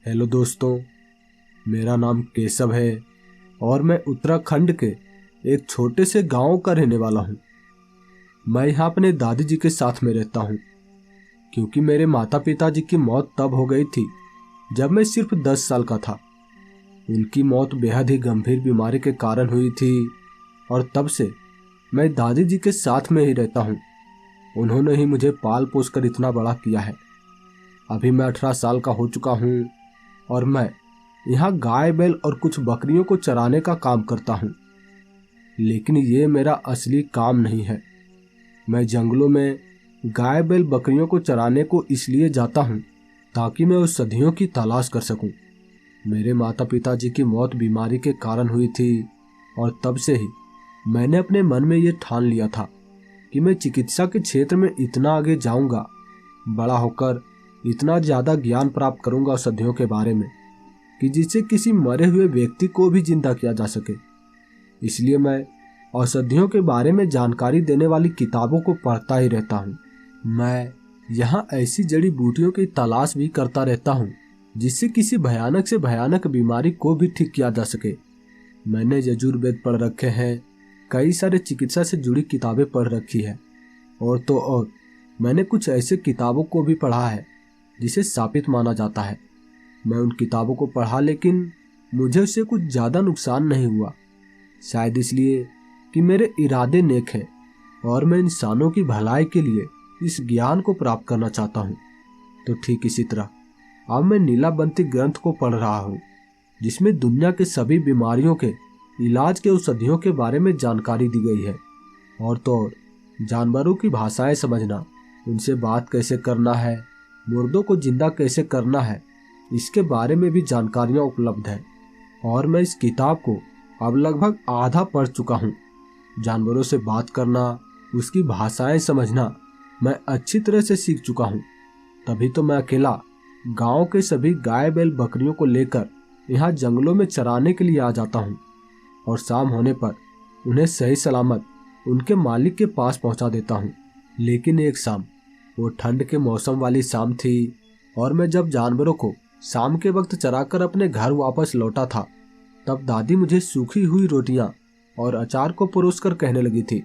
Hello दोस्तों, मेरा नाम केशव है और मैं उत्तराखंड के एक छोटे से गांव का रहने वाला हूं। मैं यहाँ अपने दादी जी के साथ में रहता हूं, क्योंकि मेरे माता पिता जी की मौत तब हो गई थी जब मैं सिर्फ 10 साल का था। उनकी मौत बेहद ही गंभीर बीमारी के कारण हुई थी और तब से मैं दादी जी के साथ में ही रहता हूँ। उन्होंने ही मुझे पाल पोस कर इतना बड़ा किया है। अभी मैं 18 साल का हो चुका हूँ और मैं यहाँ गाय बैल और कुछ बकरियों को चराने का काम करता हूँ। लेकिन ये मेरा असली काम नहीं है। मैं जंगलों में गाय बैल बकरियों को चराने को इसलिए जाता हूँ ताकि मैं उस सदियों की तलाश कर सकूँ। मेरे माता पिता जी की मौत बीमारी के कारण हुई थी और तब से ही मैंने अपने मन में ये ठान लिया था कि मैं चिकित्सा के क्षेत्र में इतना आगे जाऊंगा, बड़ा होकर इतना ज़्यादा ज्ञान प्राप्त करूंगा औषधियों के बारे में कि जिससे किसी मरे हुए व्यक्ति को भी जिंदा किया जा सके। इसलिए मैं औषधियों के बारे में जानकारी देने वाली किताबों को पढ़ता ही रहता हूँ। मैं यहाँ ऐसी जड़ी बूटियों की तलाश भी करता रहता हूँ जिससे किसी भयानक से भयानक बीमारी को भी ठीक किया जा सके। मैंने यजुर्वेद पढ़ रखे हैं, कई सारे चिकित्सा से जुड़ी किताबें पढ़ रखी है और तो और मैंने कुछ ऐसे किताबों को भी पढ़ा है जिसे शापित माना जाता है। मैं उन किताबों को पढ़ा लेकिन मुझे उससे कुछ ज़्यादा नुकसान नहीं हुआ, शायद इसलिए कि मेरे इरादे नेक हैं और मैं इंसानों की भलाई के लिए इस ज्ञान को प्राप्त करना चाहता हूँ। तो ठीक इसी तरह अब मैं नीलाबंती ग्रंथ को पढ़ रहा हूँ जिसमें दुनिया के सभी बीमारियों के इलाज के औषधियों के बारे में जानकारी दी गई है और तो और जानवरों की भाषाएं समझना, उनसे बात कैसे करना है, मुर्दों को जिंदा कैसे करना है, इसके बारे में भी जानकारियां उपलब्ध है। और मैं इस किताब को अब लगभग आधा पढ़ चुका हूँ। जानवरों से बात करना, उसकी भाषाएं समझना मैं अच्छी तरह से सीख चुका हूँ। तभी तो मैं अकेला गांव के सभी गाय बैल बकरियों को लेकर यहाँ जंगलों में चराने के लिए आ जाता हूँ और शाम होने पर उन्हें सही सलामत उनके मालिक के पास पहुँचा देता हूँ। लेकिन एक शाम, वो ठंड के मौसम वाली शाम थी और मैं जब जानवरों को शाम के वक्त चराकर अपने घर वापस लौटा था तब दादी मुझे सूखी हुई रोटियां और अचार को परोसकर कहने लगी थी,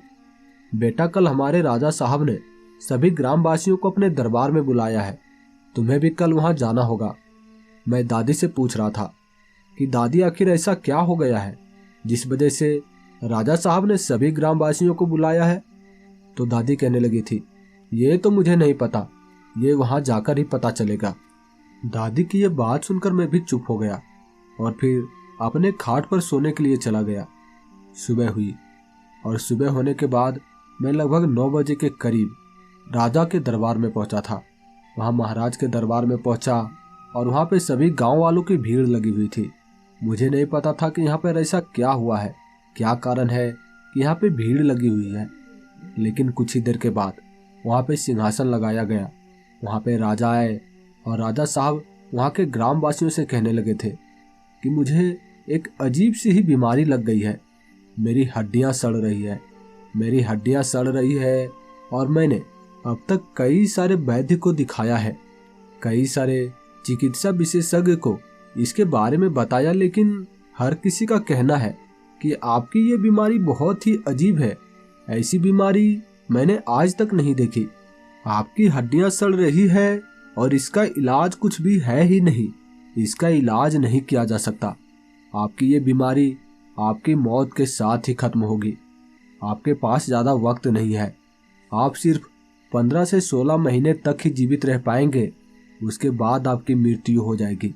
बेटा कल हमारे राजा साहब ने सभी ग्रामवासियों को अपने दरबार में बुलाया है, तुम्हें भी कल वहां जाना होगा। मैं दादी से पूछ रहा था कि दादी आखिर ऐसा क्या हो गया है जिस वजह से राजा साहब ने सभी ग्रामवासियों को बुलाया है। तो दादी कहने लगी थी, ये तो मुझे नहीं पता, ये वहां जाकर ही पता चलेगा। दादी की ये बात सुनकर मैं भी चुप हो गया और फिर अपने खाट पर सोने के लिए चला गया। सुबह हुई और सुबह होने के बाद मैं लगभग 9 बजे के करीब राजा के दरबार में पहुंचा था। वहां महाराज के दरबार में पहुंचा और वहां पे सभी गांव वालों की भीड़ लगी हुई थी। मुझे नहीं पता था कि यहाँ पर ऐसा क्या हुआ है, क्या कारण है कि यहाँ पे भीड़ लगी हुई है। लेकिन कुछ ही देर के बाद वहाँ पे सिंहासन लगाया गया। वहाँ पे राजा आए और राजा साहब वहाँ के ग्रामवासियों से कहने लगे थे कि मुझे एक अजीब सी ही बीमारी लग गई है, मेरी हड्डियाँ सड़ रही है, मेरी हड्डियाँ सड़ रही है। और मैंने अब तक कई सारे वैद्य को दिखाया है, कई सारे चिकित्सा विशेषज्ञ को इसके बारे में बताया, लेकिन हर किसी का कहना है कि आपकी ये बीमारी बहुत ही अजीब है, ऐसी बीमारी मैंने आज तक नहीं देखी। आपकी हड्डियां सड़ रही है और इसका इलाज कुछ भी है ही नहीं, इसका इलाज नहीं किया जा सकता। आपकी ये बीमारी आपकी मौत के साथ ही खत्म होगी। आपके पास ज़्यादा वक्त नहीं है, आप सिर्फ 15 से 16 महीने तक ही जीवित रह पाएंगे, उसके बाद आपकी मृत्यु हो जाएगी।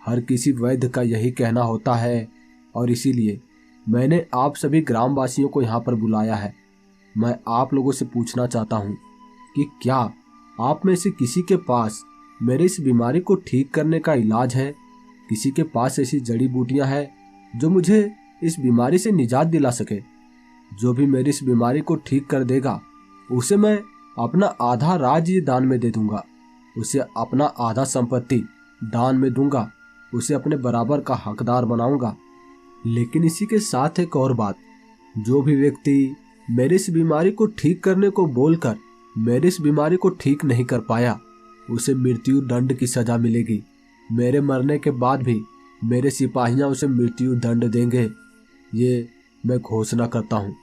हर किसी वैद्य का यही कहना होता है और इसीलिए मैंने आप सभी ग्रामवासियों को यहाँ पर बुलाया है। मैं आप लोगों से पूछना चाहता हूँ कि क्या आप में से किसी के पास मेरे इस बीमारी को ठीक करने का इलाज है? किसी के पास ऐसी जड़ी बूटियाँ हैं जो मुझे इस बीमारी से निजात दिला सके? जो भी मेरी इस बीमारी को ठीक कर देगा उसे मैं अपना आधा राज्य दान में दे दूंगा, उसे अपना आधा संपत्ति दान में दूंगा, उसे अपने बराबर का हकदार बनाऊंगा। लेकिन इसी के साथ एक और बात, जो भी व्यक्ति मेरी इस बीमारी को ठीक करने को बोलकर मेरी इस बीमारी को ठीक नहीं कर पाया, उसे मृत्यु दंड की सजा मिलेगी। मेरे मरने के बाद भी मेरे सिपाहियां उसे मृत्यु दंड देंगे। ये मैं घोषणा करता हूँ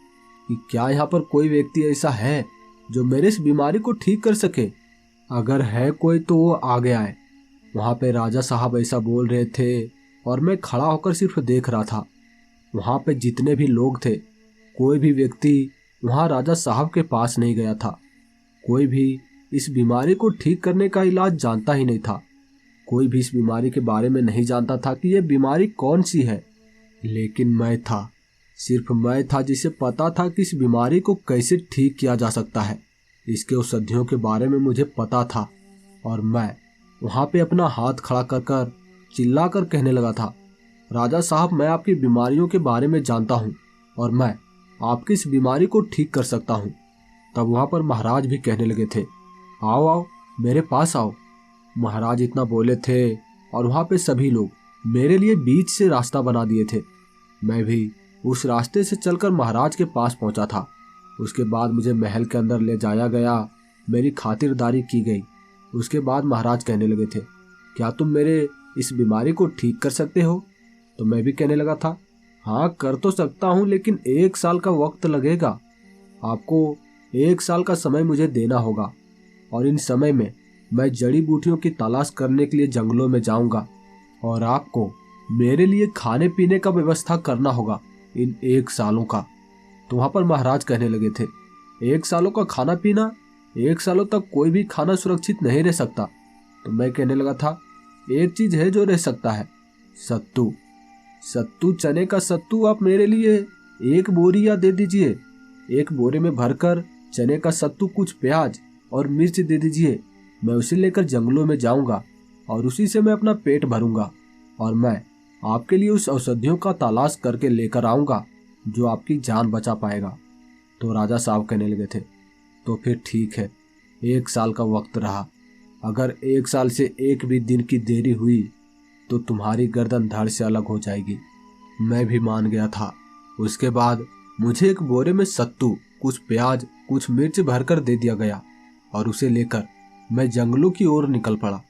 कि क्या यहाँ पर कोई व्यक्ति ऐसा है जो मेरे इस बीमारी को ठीक कर सके? अगर है कोई तो वो आगे आए। वहाँ पे राजा साहब ऐसा बोल रहे थे और मैं खड़ा होकर सिर्फ देख रहा था। वहाँ पे जितने भी लोग थे, कोई भी व्यक्ति वहाँ राजा साहब के पास नहीं गया था। कोई भी इस बीमारी को ठीक करने का इलाज जानता ही नहीं था। कोई भी इस बीमारी के बारे में नहीं जानता था कि यह बीमारी कौन सी है। लेकिन मैं था, सिर्फ मैं था जिसे पता था कि इस बीमारी को कैसे ठीक किया जा सकता है। इसके औषधियों के बारे में मुझे पता था और मैं वहाँ पे अपना हाथ खड़ा कर कर चिल्ला कर कहने लगा था, राजा साहब, मैं आपकी बीमारियों के बारे में जानता हूँ और मैं आपकी इस बीमारी को ठीक कर सकता हूँ। तब वहाँ पर महाराज भी कहने लगे थे, आओ आओ मेरे पास आओ। महाराज इतना बोले थे और वहाँ पे सभी लोग मेरे लिए बीच से रास्ता बना दिए थे। मैं भी उस रास्ते से चलकर महाराज के पास पहुँचा था। उसके बाद मुझे महल के अंदर ले जाया गया, मेरी खातिरदारी की गई। उसके बाद महाराज कहने लगे थे, क्या तुम मेरे इस बीमारी को ठीक कर सकते हो? तो मैं भी कहने लगा था, हाँ कर तो सकता हूँ, लेकिन 1 साल का वक्त लगेगा। आपको 1 साल का समय मुझे देना होगा और इन समय में मैं जड़ी बूटियों की तलाश करने के लिए जंगलों में जाऊंगा और आपको मेरे लिए खाने पीने का व्यवस्था करना होगा इन 1 सालों का। तो वहाँ पर महाराज कहने लगे थे, 1 सालों का खाना पीना? 1 सालों तक कोई भी खाना सुरक्षित नहीं रह सकता। तो मैं कहने लगा था, एक चीज है जो रह सकता है, सत्तू। सत्तू, चने का सत्तू आप मेरे लिए 1 बोरी या दे दीजिए। 1 बोरे में भरकर चने का सत्तू, कुछ प्याज और मिर्च दे दीजिए। मैं उसे लेकर जंगलों में जाऊंगा और उसी से मैं अपना पेट भरूंगा और मैं आपके लिए उस औषधियों का तलाश करके लेकर आऊंगा जो आपकी जान बचा पाएगा। तो राजा साहब कहने लगे थे, तो फिर ठीक है, 1 साल का वक्त रहा। अगर 1 साल से एक भी दिन की देरी हुई तो तुम्हारी गर्दन धड़ से अलग हो जाएगी। मैं भी मान गया था। उसके बाद मुझे 1 बोरे में सत्तू, कुछ प्याज, कुछ मिर्च भरकर दे दिया गया और उसे लेकर मैं जंगलों की ओर निकल पड़ा।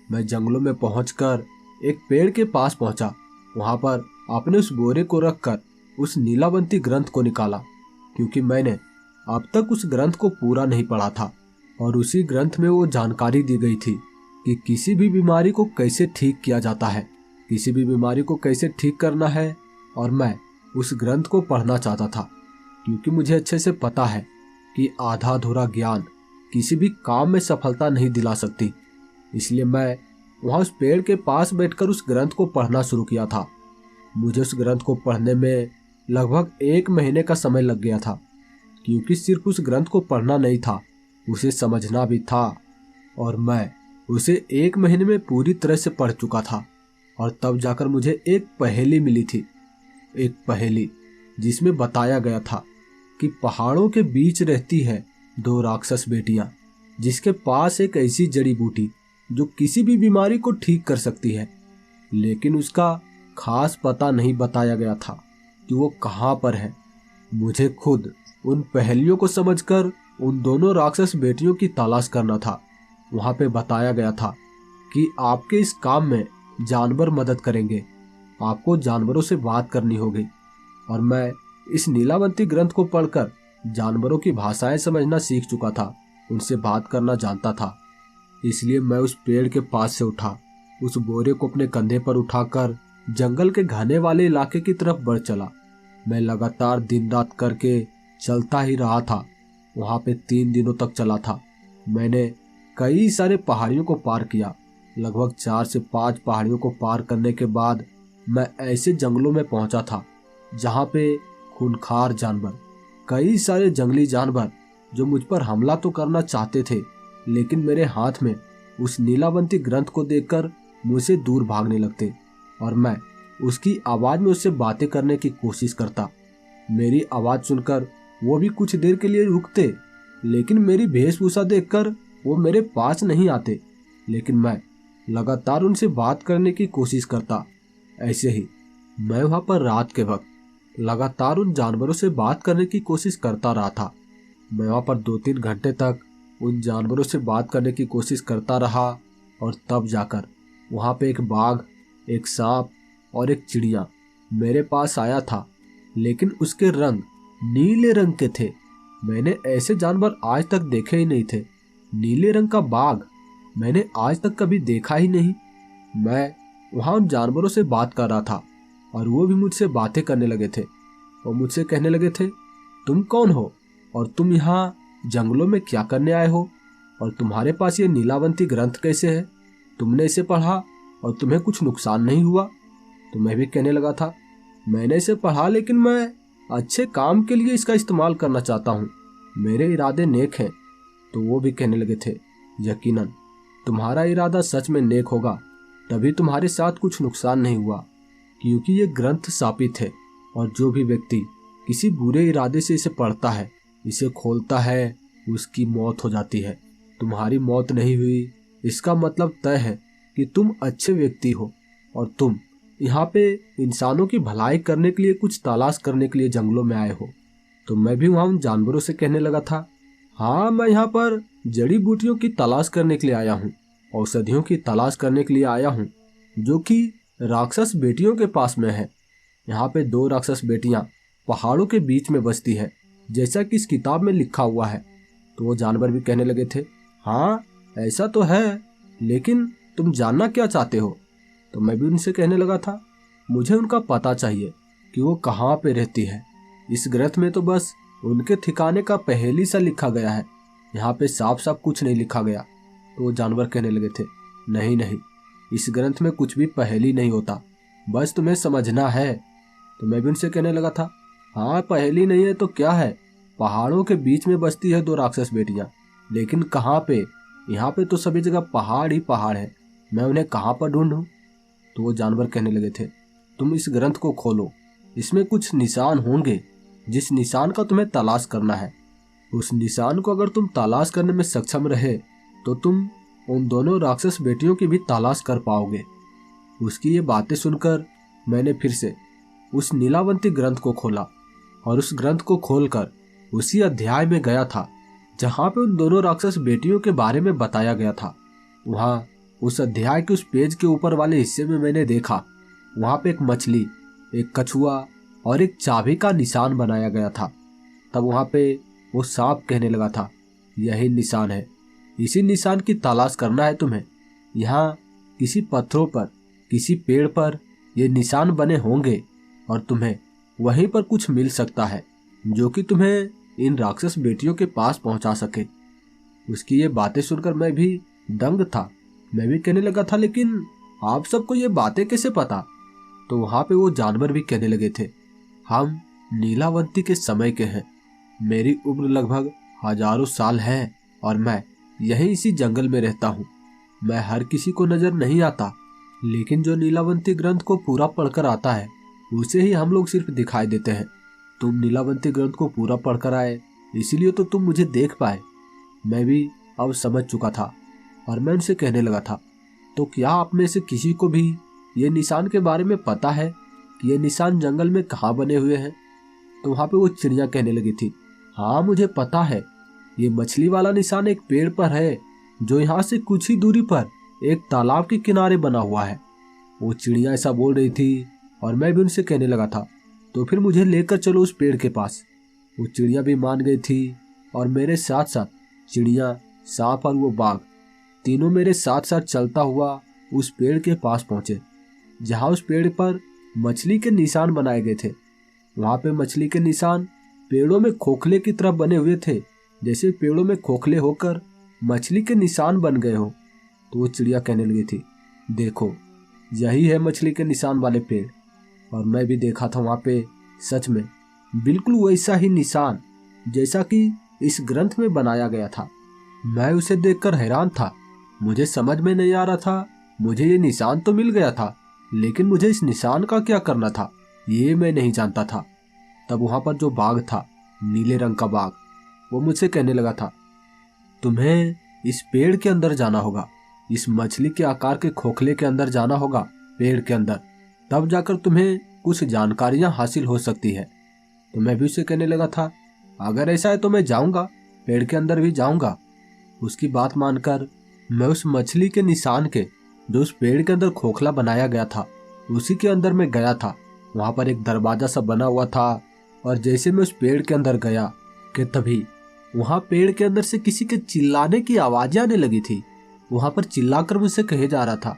मैं जंगलों में पहुंचकर एक पेड़ के पास पहुंचा। वहां पर आपने उस बोरे को रखकर उस नीलावंती ग्रंथ को निकाला, क्योंकि मैंने अब तक उस ग्रंथ को पूरा नहीं पढ़ा था और उसी ग्रंथ में वो जानकारी दी गई थी कि किसी भी बीमारी को कैसे ठीक किया जाता है, किसी भी बीमारी को कैसे ठीक करना है। और मैं उस ग्रंथ को पढ़ना चाहता था, क्योंकि मुझे अच्छे से पता है कि आधा अधूरा ज्ञान किसी भी काम में सफलता नहीं दिला सकती। इसलिए मैं वहाँ उस पेड़ के पास बैठकर उस ग्रंथ को पढ़ना शुरू किया था। मुझे उस ग्रंथ को पढ़ने में लगभग 1 महीने का समय लग गया था, क्योंकि सिर्फ उस ग्रंथ को पढ़ना नहीं था, उसे समझना भी था। और मैं उसे 1 महीने में पूरी तरह से पढ़ चुका था। और तब जाकर मुझे एक पहेली मिली थी, एक पहेली जिसमें बताया गया था कि पहाड़ों के बीच रहती है 2 राक्षस बेटियां, जिसके पास एक ऐसी जड़ी बूटी जो किसी भी बीमारी को ठीक कर सकती है, लेकिन उसका खास पता नहीं बताया गया था कि वो कहाँ पर है। मुझे खुद उन पहेलियों को समझकर उन दोनों राक्षस बेटियों की तलाश करना था। वहाँ पे बताया गया था कि आपके इस काम में जानवर मदद करेंगे, आपको जानवरों से बात करनी होगी। और मैं इस नीलावंती ग्रंथ को पढ़कर जानवरों की भाषाएं समझना सीख चुका था, उनसे बात करना जानता था। इसलिए मैं उस पेड़ के पास से उठा, उस बोरे को अपने कंधे पर उठाकर जंगल के घने वाले इलाके की तरफ बढ़ चला। मैं लगातार दिन रात करके चलता ही रहा था। वहाँ पे 3 दिनों तक चला था। मैंने कई सारे पहाड़ियों को पार किया। लगभग 4 से 5 पहाड़ियों को पार करने के बाद मैं ऐसे जंगलों में पहुंचा था जहाँ पे खूंखार जानवर, कई सारे जंगली जानवर जो मुझ पर हमला तो करना चाहते थे, लेकिन मेरे हाथ में उस नीलावंती ग्रंथ को देखकर मुझसे दूर भागने लगते और मैं उसकी आवाज़ में उससे बातें करने की कोशिश करता। मेरी आवाज़ सुनकर वो भी कुछ देर के लिए रुकते, लेकिन मेरी वेशभूषा देखकर वो मेरे पास नहीं आते, लेकिन मैं लगातार उनसे बात करने की कोशिश करता। ऐसे ही मैं वहाँ पर रात के वक्त लगातार उन जानवरों से बात करने की कोशिश करता रहा था। मैं वहाँ पर 2-3 घंटे तक उन जानवरों से बात करने की कोशिश करता रहा और तब जाकर वहाँ पे एक बाघ, एक सांप और एक चिड़िया मेरे पास आया था, लेकिन उसके रंग नीले रंग के थे। मैंने ऐसे जानवर आज तक देखे ही नहीं थे। नीले रंग का बाघ मैंने आज तक कभी देखा ही नहीं। मैं वहाँ उन जानवरों से बात कर रहा था और वो भी मुझसे बातें करने लगे थे। वो मुझसे कहने लगे थे, तुम कौन हो और तुम यहाँ जंगलों में क्या करने आए हो, और तुम्हारे पास ये नीलावंती ग्रंथ कैसे है? तुमने इसे पढ़ा और तुम्हें कुछ नुकसान नहीं हुआ? तो मैं भी कहने लगा था, मैंने इसे पढ़ा, लेकिन मैं अच्छे काम के लिए इसका इस्तेमाल करना चाहता हूँ। मेरे इरादे नेक हैं। तो वो भी कहने लगे थे, यकीनन तुम्हारा इरादा सच में नेक होगा, तभी तुम्हारे साथ कुछ नुकसान नहीं हुआ, क्योंकि ये ग्रंथ शापित है और जो भी व्यक्ति किसी बुरे इरादे से इसे पढ़ता है, इसे खोलता है, उसकी मौत हो जाती है। तुम्हारी मौत नहीं हुई, इसका मतलब तय है कि तुम अच्छे व्यक्ति हो और तुम यहाँ पे इंसानों की भलाई करने के लिए कुछ तलाश करने के लिए जंगलों में आए हो। तो मैं भी वहाँ उन जानवरों से कहने लगा था, हाँ, मैं यहाँ पर जड़ी बूटियों की तलाश करने के लिए आया हूँ, औषधियों की तलाश करने के लिए आया हूँ, जो कि राक्षस बेटियों के पास में है। यहाँ पे 2 राक्षस बेटियाँ पहाड़ों के बीच में बसती है, जैसा कि इस किताब में लिखा हुआ है। तो वो जानवर भी कहने लगे थे, हाँ ऐसा तो है, लेकिन तुम जानना क्या चाहते हो? तो मैं भी उनसे कहने लगा था, मुझे उनका पता चाहिए कि वो कहाँ पे रहती है। इस ग्रंथ में तो बस उनके ठिकाने का पहेली सा लिखा गया है, यहाँ पे साफ साफ कुछ नहीं लिखा गया। तो वो जानवर कहने लगे थे, नहीं नहीं, इस ग्रंथ में कुछ भी पहेली नहीं होता, बस तुम्हें समझना है। तो मैं भी उनसे कहने लगा था, हाँ पहेली नहीं है तो क्या है, पहाड़ों के बीच में बसती है 2 राक्षस बेटियाँ, लेकिन कहाँ पे? यहाँ पे तो सभी जगह पहाड़ ही पहाड़ है, मैं उन्हें कहाँ पर ढूंढूं? तो वो जानवर कहने लगे थे, तुम इस ग्रंथ को खोलो, इसमें कुछ निशान होंगे, जिस निशान का तुम्हें तलाश करना है। उस निशान को अगर तुम तलाश करने में सक्षम रहे तो तुम उन दोनों राक्षस बेटियों की भी तलाश कर पाओगे। उसकी ये बातें सुनकर मैंने फिर से उस नीलावंती ग्रंथ को खोला और उस ग्रंथ को खोलकर उसी अध्याय में गया था जहाँ पे उन दोनों राक्षस बेटियों के बारे में बताया गया था। वहाँ उस अध्याय के उस पेज के ऊपर वाले हिस्से में मैंने देखा, वहाँ पे एक मछली, एक कछुआ और एक चाबी का निशान बनाया गया था। तब वहाँ पे वो सांप कहने लगा था, यही निशान है, इसी निशान की तलाश करना है तुम्हें। यहाँ किसी पत्थरों पर, किसी पेड़ पर ये निशान बने होंगे और तुम्हें वहीं पर कुछ मिल सकता है जो कि तुम्हें इन राक्षस बेटियों के पास पहुंचा सके। उसकी ये बातें सुनकर मैं भी दंग था। मैं भी कहने लगा था, लेकिन आप सबको ये बातें कैसे पता? तो वहाँ पे वो जानवर भी कहने लगे थे, हम नीलावंती के समय के हैं, मेरी उम्र लगभग हजारों साल है और मैं यहीं इसी जंगल में रहता हूँ। मैं हर किसी को नजर नहीं आता, लेकिन जो नीलावंती ग्रंथ को पूरा पढ़कर आता है उसे ही हम लोग सिर्फ दिखाई देते हैं। तुम नीलावंती ग्रंथ को पूरा पढ़कर आए, इसीलिए तो तुम मुझे देख पाए। मैं भी अब समझ चुका था और मैं उनसे कहने लगा था, तो क्या आप में से किसी को भी ये निशान के बारे में पता है कि ये निशान जंगल में कहाँ बने हुए हैं? तो वहाँ पे वो चिड़िया कहने लगी थी, हाँ मुझे पता है, ये मछली वाला निशान एक पेड़ पर है जो यहाँ से कुछ ही दूरी पर एक तालाब के किनारे बना हुआ है। वो चिड़िया ऐसा बोल रही थी और मैं भी उनसे कहने लगा था, तो फिर मुझे लेकर चलो उस पेड़ के पास। वो चिड़िया भी मान गई थी और मेरे साथ साथ चिड़िया, सांप और वो बाघ तीनों मेरे साथ साथ चलता हुआ उस पेड़ के पास पहुंचे, जहाँ उस पेड़ पर मछली के निशान बनाए गए थे। वहाँ पे मछली के निशान पेड़ों में खोखले की तरह बने हुए थे, जैसे पेड़ों में खोखले होकर मछली के निशान बन गए हो। तो वो चिड़िया कहने लगी थी, देखो यही है मछली के निशान वाले पेड़। और मैं भी देखा था वहाँ पे सच में बिल्कुल वैसा ही निशान जैसा कि इस ग्रंथ में बनाया गया था। मैं उसे देखकर हैरान था, मुझे समझ में नहीं आ रहा था। मुझे ये निशान तो मिल गया था, लेकिन मुझे इस निशान का क्या करना था ये मैं नहीं जानता था। तब वहाँ पर जो बाघ था, नीले रंग का बाघ, वो मुझसे कहने लगा था, तुम्हें इस पेड़ के अंदर जाना होगा, इस मछली के आकार के खोखले के अंदर जाना होगा, पेड़ के अंदर, तब जाकर तुम्हें कुछ जानकारियां हासिल हो सकती है। तो मैं भी उसे कहने लगा था, अगर ऐसा है तो मैं जाऊंगा, पेड़ के अंदर भी जाऊंगा। उसकी बात मानकर मैं उस मछली के निशान के जो उस पेड़ के अंदर खोखला बनाया गया था उसी के अंदर मैं गया था। वहां पर एक दरवाजा सा बना हुआ था और जैसे मैं उस पेड़ के अंदर गया कि तभी वहां पेड़ के अंदर से किसी के चिल्लाने की आवाजें आने लगी थी। वहां पर चिल्लाकर मुझसे कहे जा रहा था,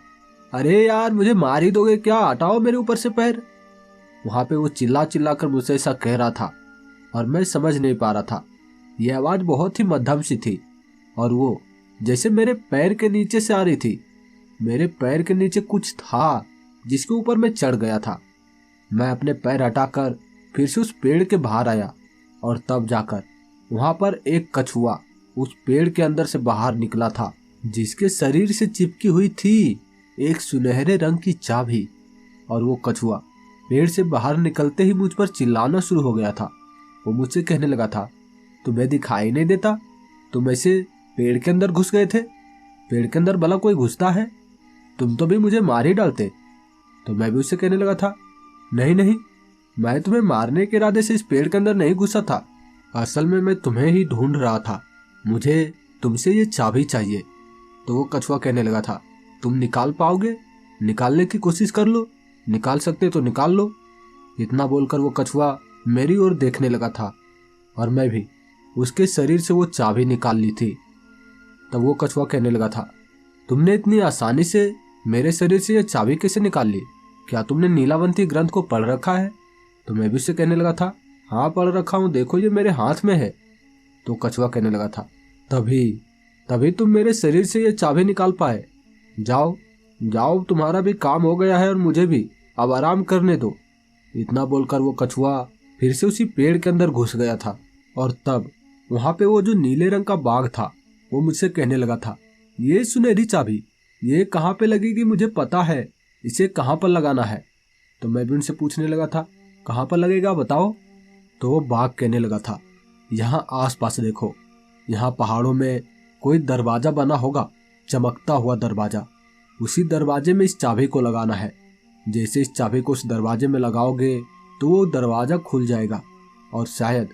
अरे यार मुझे मार ही दोगे क्या, हटाओ मेरे ऊपर से पैर। वहां पे वो चिल्ला चिल्ला कर मुझसे ऐसा कह रहा था और मैं समझ नहीं पा रहा था। यह आवाज बहुत ही मध्यम सी थी और वो जैसे मेरे पैर के नीचे से आ रही थी। मेरे पैर के नीचे कुछ था जिसके ऊपर मैं चढ़ गया था। मैं अपने पैर हटाकर फिर से उस पेड़ के बाहर आया और तब जाकर वहां पर एक कछुआ उस पेड़ के अंदर से बाहर निकला था, जिसके शरीर से चिपकी हुई थी एक सुनहरे रंग की चाबी। और वो कछुआ पेड़ से बाहर निकलते ही मुझ पर चिल्लाना शुरू हो गया था। वो मुझसे कहने लगा था, तुम्हें दिखाई नहीं देता, तुम ऐसे पेड़ के अंदर घुस गए थे, पेड़ के अंदर भला कोई घुसता है, तुम तो भी मुझे मार ही डालते। तो मैं भी उससे कहने लगा था, नहीं नहीं, मैं तुम्हें मारने के इरादे से इस पेड़ के अंदर नहीं घुसा था, असल में मैं तुम्हें ही ढूंढ रहा था, मुझे तुमसे ये चाबी चाहिए। तो वो कछुआ कहने लगा था, तुम निकाल पाओगे, निकालने की कोशिश कर लो, निकाल सकते तो निकाल लो। इतना बोलकर वो कछुआ मेरी ओर देखने लगा था और मैं भी उसके शरीर से वो चाबी निकाल ली थी। तब वो कछुआ कहने लगा था, तुमने इतनी आसानी से मेरे शरीर से ये चाबी कैसे निकाल ली, क्या तुमने नीलावंती ग्रंथ को पढ़ रखा है। तो मैं भी उससे कहने लगा था, हाँ पढ़ रखा हूँ, देखो ये मेरे हाथ में है। तो कछुआ कहने लगा था, तभी तुम मेरे शरीर से ये चाबी निकाल पाए, जाओ जाओ, तुम्हारा भी काम हो गया है और मुझे भी अब आराम करने दो। इतना बोलकर वो कछुआ फिर से उसी पेड़ के अंदर घुस गया था। और तब वहां पे वो जो नीले रंग का बाघ था वो मुझसे कहने लगा था, ये सुनहरी चाबी ये कहाँ पे लगेगी, मुझे पता है, इसे कहाँ पर लगाना है। तो मैं भी उनसे पूछने लगा था, कहाँ पर लगेगा बताओ। तो वो बाघ कहने लगा था, यहाँ आसपास देखो, यहाँ पहाड़ों में कोई दरवाजा बना होगा, चमकता हुआ दरवाजा, उसी दरवाजे में इस चाबी को लगाना है। जैसे इस चाबी को उस दरवाजे में लगाओगे तो वो दरवाजा खुल जाएगा और शायद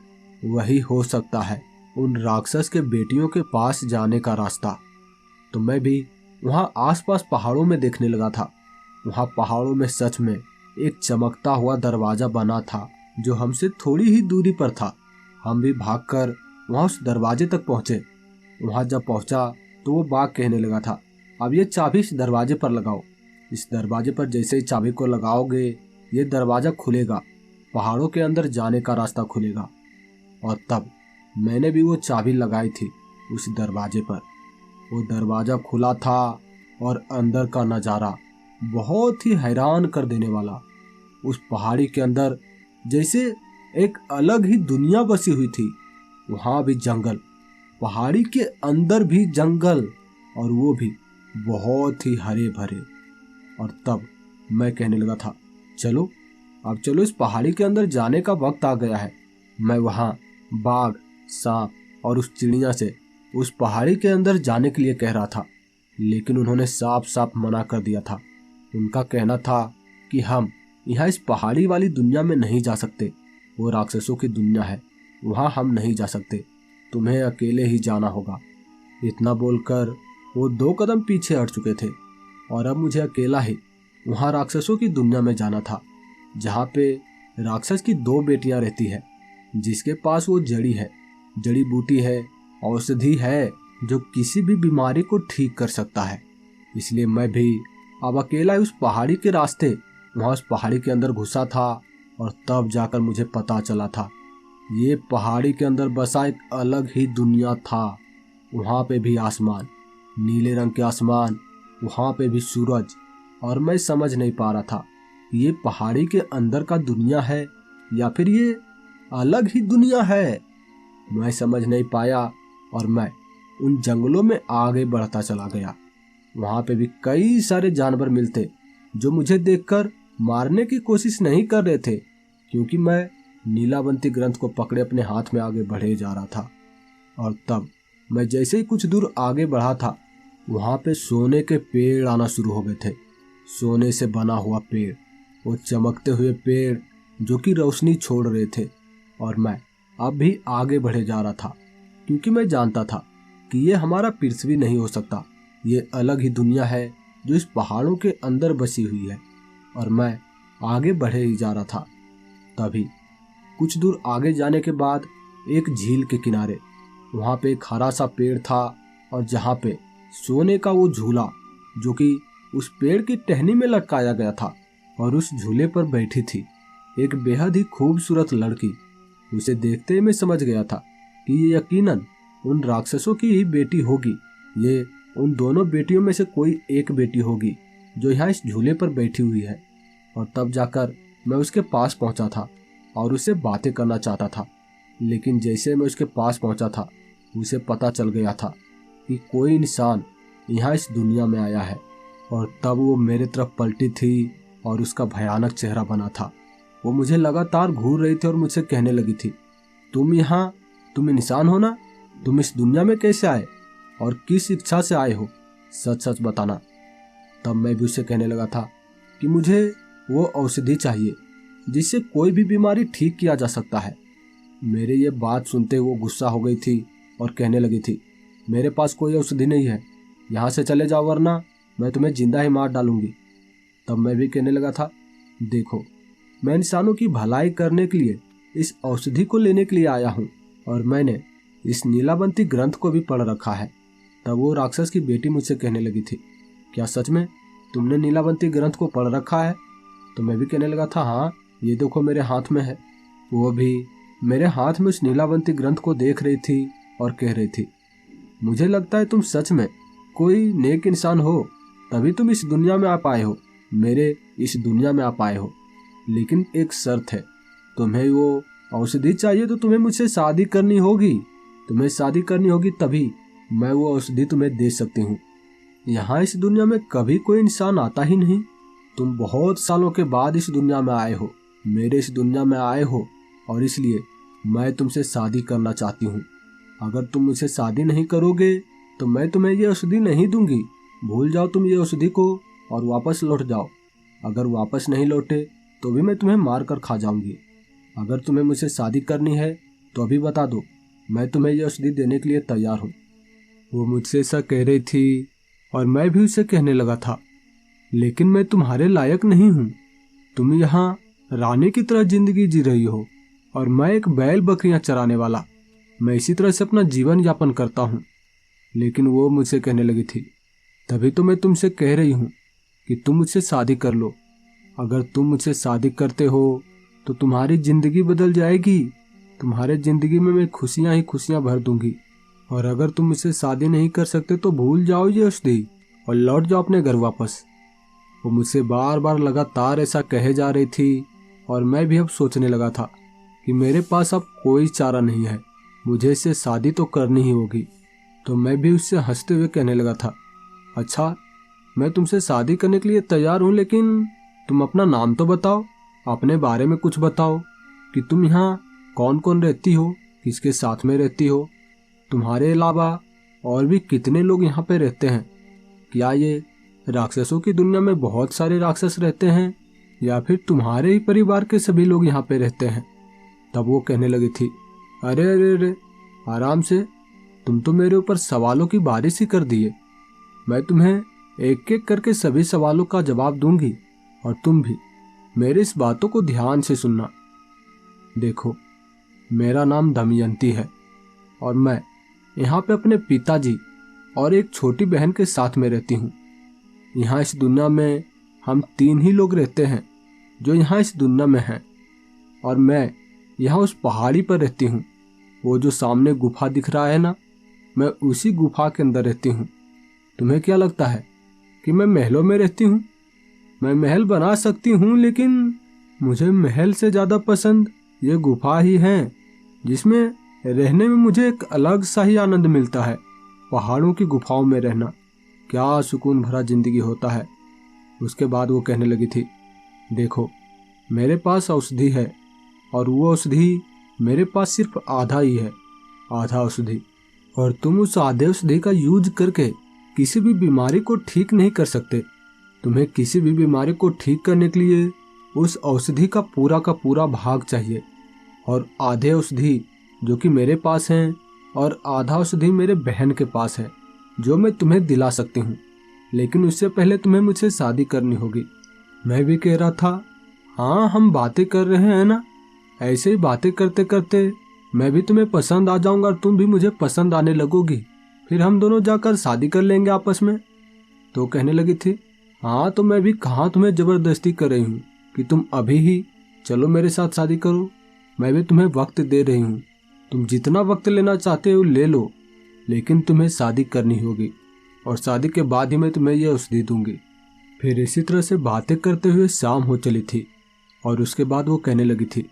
वही हो सकता है उन राक्षस के बेटियों के पास जाने का रास्ता। तो मैं भी वहाँ आसपास पहाड़ों में देखने लगा था। वहाँ पहाड़ों में सच में एक चमकता हुआ दरवाजा बना था जो हमसे थोड़ी ही दूरी पर था। हम भी भागकर वहाँ उस दरवाजे तक पहुँचे। वहाँ जब पहुँचा तो वो बाघ कहने लगा था, अब ये चाबी इस दरवाजे पर लगाओ, इस दरवाजे पर जैसे ही चाबी को लगाओगे ये दरवाजा खुलेगा, पहाड़ों के अंदर जाने का रास्ता खुलेगा। और तब मैंने भी वो चाबी लगाई थी उस दरवाजे पर। वो दरवाजा खुला था और अंदर का नज़ारा बहुत ही हैरान कर देने वाला। उस पहाड़ी के अंदर जैसे एक अलग ही दुनिया बसी हुई थी। वहाँ भी जंगल, पहाड़ी के अंदर भी जंगल, और वो भी बहुत ही हरे भरे। और तब मैं कहने लगा था, चलो अब चलो, इस पहाड़ी के अंदर जाने का वक्त आ गया है। मैं वहाँ बाघ, सांप और उस चिड़िया से उस पहाड़ी के अंदर जाने के लिए कह रहा था, लेकिन उन्होंने साफ साफ मना कर दिया था। उनका कहना था कि हम यहाँ इस पहाड़ी वाली दुनिया में नहीं जा सकते, वो राक्षसों की दुनिया है, वहाँ हम नहीं जा सकते, तुम्हें अकेले ही जाना होगा। इतना बोलकर वो 2 कदम पीछे हट चुके थे और अब मुझे अकेला ही वहाँ राक्षसों की दुनिया में जाना था, जहाँ पे राक्षस की 2 बेटियां रहती है, जिसके पास वो जड़ी बूटी है, औषधि है जो किसी भी बीमारी को ठीक कर सकता है। इसलिए मैं भी अब अकेला उस पहाड़ी के रास्ते वहाँ उस पहाड़ी के अंदर घुसा था। और तब जाकर मुझे पता चला था ये पहाड़ी के अंदर बसा एक अलग ही दुनिया था। वहाँ पे भी आसमान, नीले रंग के आसमान, वहाँ पे भी सूरज, और मैं समझ नहीं पा रहा था ये पहाड़ी के अंदर का दुनिया है या फिर ये अलग ही दुनिया है। मैं समझ नहीं पाया और मैं उन जंगलों में आगे बढ़ता चला गया। वहाँ पे भी कई सारे जानवर मिलते जो मुझे देखकर मारने की कोशिश नहीं कर रहे थे, क्योंकि मैं नीलावंती ग्रंथ को पकड़े अपने हाथ में आगे बढ़े जा रहा था। और तब मैं जैसे ही कुछ दूर आगे बढ़ा था, वहाँ पे सोने के पेड़ आना शुरू हो गए थे। सोने से बना हुआ पेड़, वो चमकते हुए पेड़ जो कि रोशनी छोड़ रहे थे। और मैं अब भी आगे बढ़े जा रहा था, क्योंकि मैं जानता था कि ये हमारा पृथ्वी नहीं हो सकता, ये अलग ही दुनिया है जो इस पहाड़ों के अंदर बसी हुई है, और मैं आगे बढ़े ही जा रहा था। तभी कुछ दूर आगे जाने के बाद एक झील के किनारे वहाँ पे एक हरा सा पेड़ था, और जहाँ पे सोने का वो झूला जो कि उस पेड़ की टहनी में लटकाया गया था, और उस झूले पर बैठी थी एक बेहद ही खूबसूरत लड़की। उसे देखते ही मैं समझ गया था कि ये यकीनन उन राक्षसों की ही बेटी होगी। ये उन दोनों बेटियों में से कोई एक बेटी होगी जो यहाँ इस झूले पर बैठी हुई है। और तब जाकर मैं उसके पास पहुँचा था और उससे बातें करना चाहता था, लेकिन जैसे मैं उसके पास पहुँचा था उसे पता चल गया था कि कोई इंसान यहाँ इस दुनिया में आया है। और तब वो मेरे तरफ पलटी थी और उसका भयानक चेहरा बना था। वो मुझे लगातार घूर रही थी और मुझसे कहने लगी थी, तुम इंसान हो ना? तुम इस दुनिया में कैसे आए और किस इच्छा से आए हो? सच सच बताना। तब मैं भी उससे कहने लगा था कि मुझे वो औषधि चाहिए जिससे कोई भी बीमारी ठीक किया जा सकता है। मेरे ये बात सुनते वो गुस्सा हो गई थी और कहने लगी थी, मेरे पास कोई औषधि नहीं है, यहाँ से चले जाओ वरना मैं तुम्हें जिंदा ही मार डालूंगी। तब मैं भी कहने लगा था, देखो, मैं इंसानों की भलाई करने के लिए इस औषधि को लेने के लिए आया हूँ, और मैंने इस नीलावंती ग्रंथ को भी पढ़ रखा है। तब वो राक्षस की बेटी मुझसे कहने लगी थी, क्या सच में तुमने नीलावंती ग्रंथ को पढ़ रखा है? तो मैं भी कहने लगा था, हाँ, ये देखो मेरे हाथ में है। वो भी मेरे हाथ में उस नीलावंती ग्रंथ को देख रही थी और कह रही थी, मुझे लगता है तुम सच में कोई नेक इंसान हो, तभी तुम इस दुनिया में आ पाए हो, मेरे इस दुनिया में आ पाए हो। लेकिन एक शर्त है, तुम्हें वो औषधि चाहिए तो तुम्हें मुझसे शादी करनी होगी। तुम्हें शादी करनी होगी तभी मैं वो औषधि तुम्हें दे सकती हूँ। यहाँ इस दुनिया में कभी कोई इंसान आता ही नहीं। तुम बहुत सालों के बाद इस दुनिया में आए हो, मेरे इस दुनिया में आए हो, और इसलिए मैं तुमसे शादी करना चाहती हूँ। अगर तुम मुझसे शादी नहीं करोगे तो मैं तुम्हें ये औषधि नहीं दूंगी। भूल जाओ तुम ये औषधि को और वापस लौट जाओ। अगर वापस नहीं लौटे तो भी मैं तुम्हें मार कर खा जाऊंगी। अगर तुम्हें मुझसे शादी करनी है तो अभी बता दो, मैं तुम्हें ये औषधि देने के लिए तैयार हूँ। वो मुझसे ऐसा कह रही थी और मैं भी उसे कहने लगा था, लेकिन मैं तुम्हारे लायक नहीं हूँ। तुम यहाँ रानी की तरह जिंदगी जी रही हो और मैं एक बैल बकरियां चराने वाला, मैं इसी तरह से अपना जीवन यापन करता हूँ। लेकिन वो मुझसे कहने लगी थी, तभी तो मैं तुमसे कह रही हूँ कि तुम मुझसे शादी कर लो। अगर तुम मुझसे शादी करते हो तो तुम्हारी ज़िंदगी बदल जाएगी। तुम्हारे ज़िंदगी में मैं खुशियाँ ही खुशियाँ भर दूंगी। और अगर तुम मुझसे शादी नहीं कर सकते तो भूल जाओ ये औषधि और लौट जाओ अपने घर वापस। वो मुझसे बार बार लगातार ऐसा कहे जा रही थी और मैं भी अब सोचने लगा था कि मेरे पास अब कोई चारा नहीं है, मुझे इससे शादी तो करनी ही होगी। तो मैं भी उससे हंसते हुए कहने लगा था, अच्छा, मैं तुमसे शादी करने के लिए तैयार हूँ, लेकिन तुम अपना नाम तो बताओ, अपने बारे में कुछ बताओ कि तुम यहाँ कौन कौन रहती हो, किसके साथ में रहती हो, तुम्हारे अलावा और भी कितने लोग यहाँ पे रहते हैं। क्या ये राक्षसों की दुनिया में बहुत सारे राक्षस रहते हैं या फिर तुम्हारे ही परिवार के सभी लोग यहाँ पे रहते हैं? तब वो कहने लगी थी, अरे अरे अरे, आराम से, तुम तो मेरे ऊपर सवालों की बारिश ही कर दिए। मैं तुम्हें एक एक करके सभी सवालों का जवाब दूंगी और तुम भी मेरी इस बातों को ध्यान से सुनना। देखो, मेरा नाम दमयंती है और मैं यहाँ पे अपने पिताजी और एक छोटी बहन के साथ में रहती हूँ। यहाँ इस दुनिया में हम 3 ही लोग रहते हैं जो यहाँ इस दुनिया में हैं, और मैं यहाँ उस पहाड़ी पर रहती हूँ। वो जो सामने गुफा दिख रहा है ना, मैं उसी गुफा के अंदर रहती हूँ। तुम्हें क्या लगता है कि मैं महलों में रहती हूँ? मैं महल बना सकती हूँ, लेकिन मुझे महल से ज़्यादा पसंद ये गुफा ही है, जिसमें रहने में मुझे एक अलग सा ही आनंद मिलता है। पहाड़ों की गुफाओं में रहना क्या सुकून भरा जिंदगी होता है। उसके बाद वो कहने लगी थी, देखो, मेरे पास औषधि है और वो औषधि मेरे पास सिर्फ आधा ही है, आधा औषधि, और तुम उस आधे औषधि का यूज करके किसी भी बीमारी को ठीक नहीं कर सकते। तुम्हें किसी भी बीमारी को ठीक करने के लिए उस औषधि का पूरा भाग चाहिए, और आधे औषधि जो कि मेरे पास हैं और आधा औषधि मेरे बहन के पास है, जो मैं तुम्हें दिला सकती हूँ। लेकिन उससे पहले तुम्हें मुझसे शादी करनी होगी। मैं भी कह रहा था, हाँ हम बातें कर रहे हैं ना, ऐसे ही बातें करते करते मैं भी तुम्हें पसंद आ जाऊंगा और तुम भी मुझे पसंद आने लगोगी, फिर हम दोनों जाकर शादी कर लेंगे आपस में। तो कहने लगी थी, हाँ तो मैं भी कहाँ तुम्हें ज़बरदस्ती कर रही हूँ कि तुम अभी ही चलो मेरे साथ शादी करो। मैं भी तुम्हें वक्त दे रही हूँ, तुम जितना वक्त लेना चाहते हो ले लो, लेकिन तुम्हें शादी करनी होगी और शादी के बाद ही मैं तुम्हें यह औषधि दूंगी। फिर इसी तरह से बातें करते हुए शाम हो चली थी और उसके बाद वो कहने लगी थी,